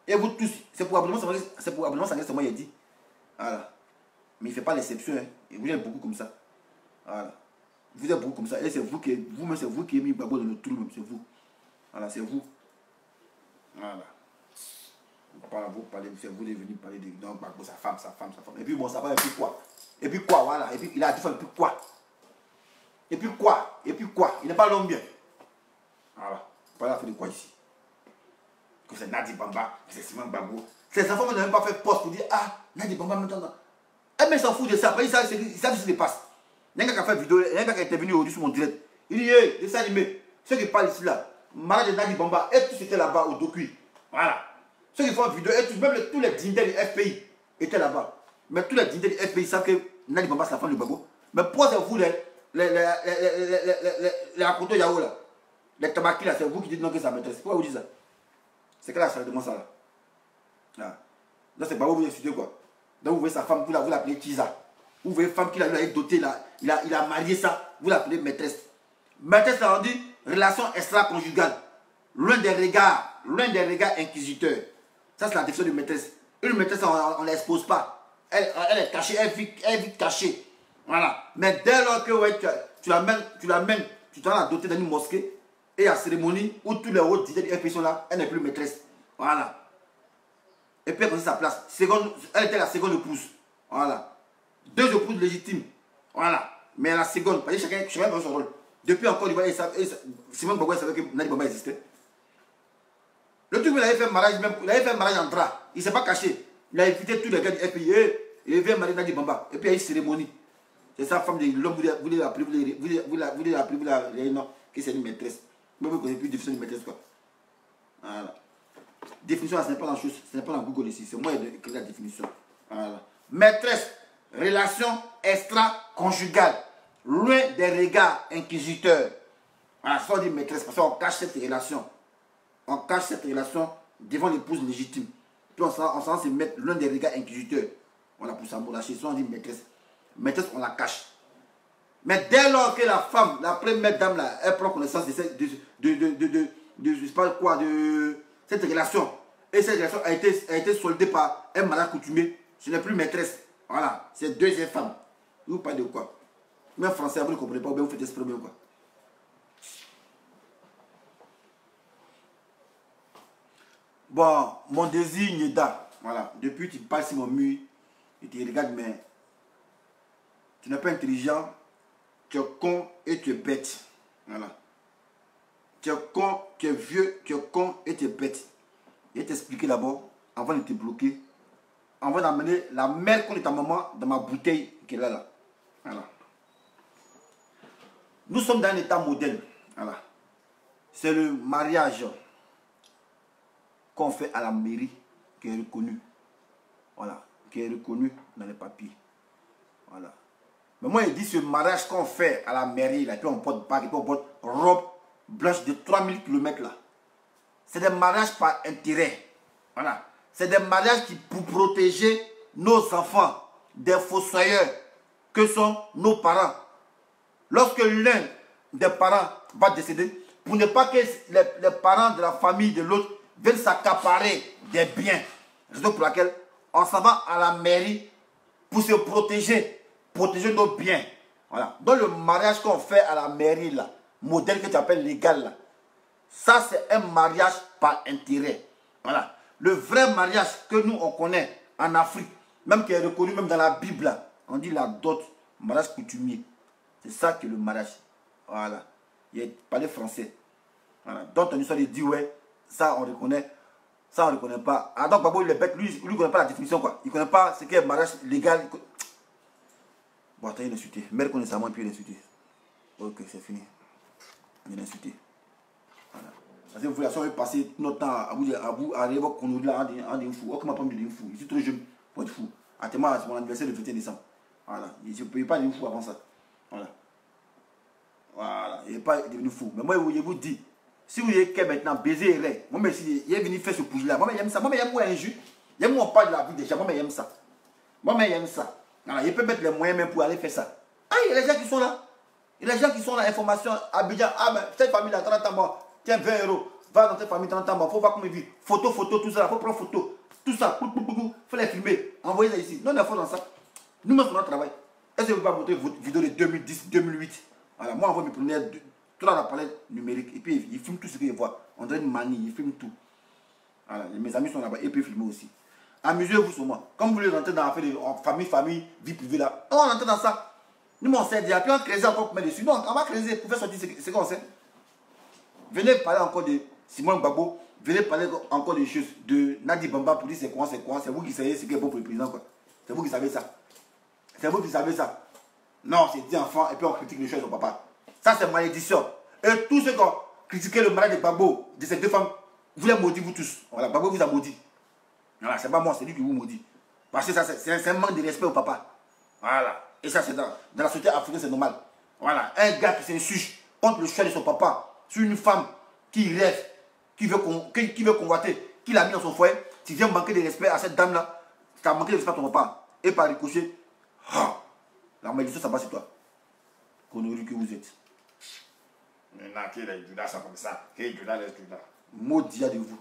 Et vous tous, c'est probablement ça que c'est moi qui ai dit. Voilà. Mais il ne fait pas l'exception. Hein. Et vous êtes beaucoup comme ça. Voilà. Vous êtes beaucoup comme ça. Et c'est vous qui, vous-même, c'est vous qui avez mis Gbagbo dans le trou, même. C'est vous. Voilà, c'est vous. Voilà. Vous parlez, c'est vous qui venez parler de Gbagbo, sa femme. Et puis bon, ça va, et puis quoi? Et puis quoi, voilà. Et puis il a dit, et puis quoi? Et puis quoi? Et puis quoi? Il n'est pas l'homme bien. Voilà. Pas là, fait de quoi ici? Que c'est Nadi Bamba, que c'est Simon Gbagbo. Ces enfants n'ont même pas fait poste pour dire, ah, Nadi Bamba maintenant. Eh, mais ils s'en foutent de ça. Après, ils savent ce qui se passe. Il y a un gars qui a fait vidéo, il y a un gars qui est intervenu aujourd'hui sur mon direct. Il dit, hey, dessin animé, ceux qui parlent ici là, malade de Nadi Bamba, et tous étaient là-bas au Dokui. Voilà. Ceux qui font une vidéo, et tous, même tous les dignitaires du FPI étaient là-bas. Mais tous les dignitaires du FPI savent que Nadi Bamba, c'est la femme de Gbagbo. Mais pourquoi c'est vous, les racontos Yahoo là, les tabakis là, c'est vous qui dites non que ça maîtresse. Pourquoi vous dites ça? C'est quelle la de moi ça là? Ah. Donc c'est Gbagbo vous insultez quoi? Donc vous voyez sa femme, vous l'appelez Kiza. Vous voyez femme qu'il a dotée là, il a marié ça, vous l'appelez maîtresse. Maîtresse, ça veut dire relation extra-conjugale. Loin des regards inquisiteurs. Ça c'est la définition de maîtresse. Une maîtresse, on ne l'expose pas. Elle est cachée, elle vit cachée. Voilà. Mais dès lors que ouais, tu l'amènes, tu t'en la doter d'une mosquée et à cérémonie où tous les autres dignitaires du FPI sont là, elle n'est plus maîtresse. Voilà. Et puis elle connaît sa place. Elle était la seconde épouse. Voilà. 2 épouses légitimes. Voilà. Mais la seconde, parce que chacun a son rôle. Depuis encore, Simon Gbagbo savait que Nadi Bamba existait. Le truc, il avait fait un mariage même, il avait fait un mariage en drap. Il ne s'est pas caché. Il a invité tous les gars du FPI. Il vient marier Nadi Bamba. Et puis il y a une cérémonie. C'est sa femme de l'homme, vous l'avez appris, non, que c'est une maîtresse. Mais vous connaissez plus de définition de maîtresse quoi. Voilà. Définition, ce n'est pas dans chose, ce n'est pas dans Google ici. C'est moi qui ai écrit la définition. Voilà. Maîtresse, relation extra-conjugale, loin des regards inquisiteurs. Voilà, ça on dit maîtresse, parce qu'on cache cette relation. On cache cette relation devant l'épouse légitime. Puis on s'en se mettre loin des regards inquisiteurs. Voilà, pour s'embourracher, ça on dit maîtresse. Maîtresse, on la cache. Mais dès lors que la femme, la première dame, là, elle prend connaissance de cette relation, et cette relation a été soldée par un mariage coutumier, ce n'est plus maîtresse. Voilà, c'est deuxième femme. Vous parlez de quoi? Même français, vous ne comprenez pas, ou bien vous faites exprimer quoi. Bon, mon désir, Nieda. Voilà, depuis tu passes sur mon mur, et tu regardes, mais tu n'es pas intelligent, tu es con et tu es bête. Voilà. Tu es con, tu es vieux, tu es con et tu es bête. Je vais t'expliquer d'abord, avant de te bloquer, avant d'amener la mère qu'on est ta maman dans ma bouteille qu'elle a là. Voilà. Nous sommes dans un état modèle. Voilà. C'est le mariage qu'on fait à la mairie qui est reconnu. Voilà. Qui est reconnu dans les papiers. Voilà. Mais moi, il dit ce mariage qu'on fait à la mairie, là, puis on porte bague, puis on porte robe blanche de 3000 km là. C'est des mariages par intérêt. Voilà. C'est des mariages qui pour protéger nos enfants des fossoyeurs que sont nos parents. Lorsque l'un des parents va décéder, pour ne pas que les parents de la famille de l'autre viennent s'accaparer des biens. Raison pour laquelle on s'en va à la mairie pour se protéger nos biens. Voilà. Donc le mariage qu'on fait à la mairie là, modèle que tu appelles légal là, ça c'est un mariage par intérêt. Voilà. Le vrai mariage que nous on connaît en Afrique, même qui est reconnu même dans la Bible là, on dit la dot, mariage coutumier. C'est ça que le mariage. Voilà. Il a parlé français. Voilà. Donc ton histoire il dit ouais, ça on reconnaît. Ça on ne reconnaît pas. Ah donc Gbagbo il est bête, lui il ne connaît pas la définition quoi. Il ne connaît pas ce qu'est mariage légal. Bon, attends, il est insulté. Mère connaît ça, moi, puis il est insulté. Ok, c'est fini. Il est insulté. Voilà. Parce que vous voulez passer notre temps à vous arriver qu'on nous dit là, en fou. Oh, comment pas me dire fou? Je suis trop jeune pour être fou. Actuellement, c'est mon anniversaire le 21 décembre. Voilà. Je ne peux pas devenir fou avant ça. Voilà. Voilà. Il n'est pas devenu fou. Mais moi, je vous dis, si vous voulez que maintenant, baiser est moi, il est venu faire ce pouce-là. Moi, j'aime ça. Moi, j'aime un jus. J'aime on parle de la vie déjà. Moi, j'aime ça. Moi, j'aime ça. Voilà. Il peut mettre les moyens même pour aller faire ça. Ah, il y a les gens qui sont là. Il y a les gens qui sont là. Information, Abidjan. Ah, mais cette famille-là, 30 ans, bon, tiens, 20 €. Va dans cette famille, 30 ans, bon, faut voir comment il vit. Photo, tout ça. Faut prendre photo. Tout ça. Faut les filmer. Envoyez ça ici. Non, il faut dans ça. Nous-mêmes, on travaille. Est-ce que vous pouvez montrer votre vidéo de 2010, 2008? Voilà, moi, on voit mes premières, tout dans la palette numérique. Et puis, ils filment tout ce qu'ils voient. On dirait une manie, ils filment tout. Voilà, mes amis sont là-bas et puis filmer aussi. Amusez-vous sur moi. Comme vous voulez rentrer dans l'affaire de famille, vie privée là. On rentre dans ça. Nous, on sait déjà. Puis on crée encore pour mettre dessus. Non, on va créer pour faire sortir ce qu'on sait. Venez parler encore de Simon Gbagbo. Venez parler encore des choses de Nadi Bamba pour dire c'est quoi. C'est vous qui savez ce qui est bon pour le président, quoi. C'est vous qui savez ça. C'est vous qui savez ça. Non, c'est 10 enfants et puis on critique les choses de son papa. Ça, c'est malédiction. Et tous ceux qui ont critiqué le mariage de Gbagbo, de ces deux femmes, vous les maudit, vous tous. Voilà, Gbagbo vous a maudit. Voilà, c'est pas moi, c'est lui qui vous maudit. Parce que ça, c'est un manque de respect au papa. Voilà. Et ça, c'est dans la société africaine, c'est normal. Voilà. Un gars qui s'insurge contre le choix de son papa, sur une femme qui rêve, qui veut convoiter, qui l'a mis dans son foyer, tu viens manquer de respect à cette dame-là, tu as manqué de respect à ton papa. Et par ricochet, la malédiction, ça va sur toi. Connerie que vous êtes. Maintenant, qui est Judas, ça comme ça. Qui est Judas, les Judas. Maudit de vous.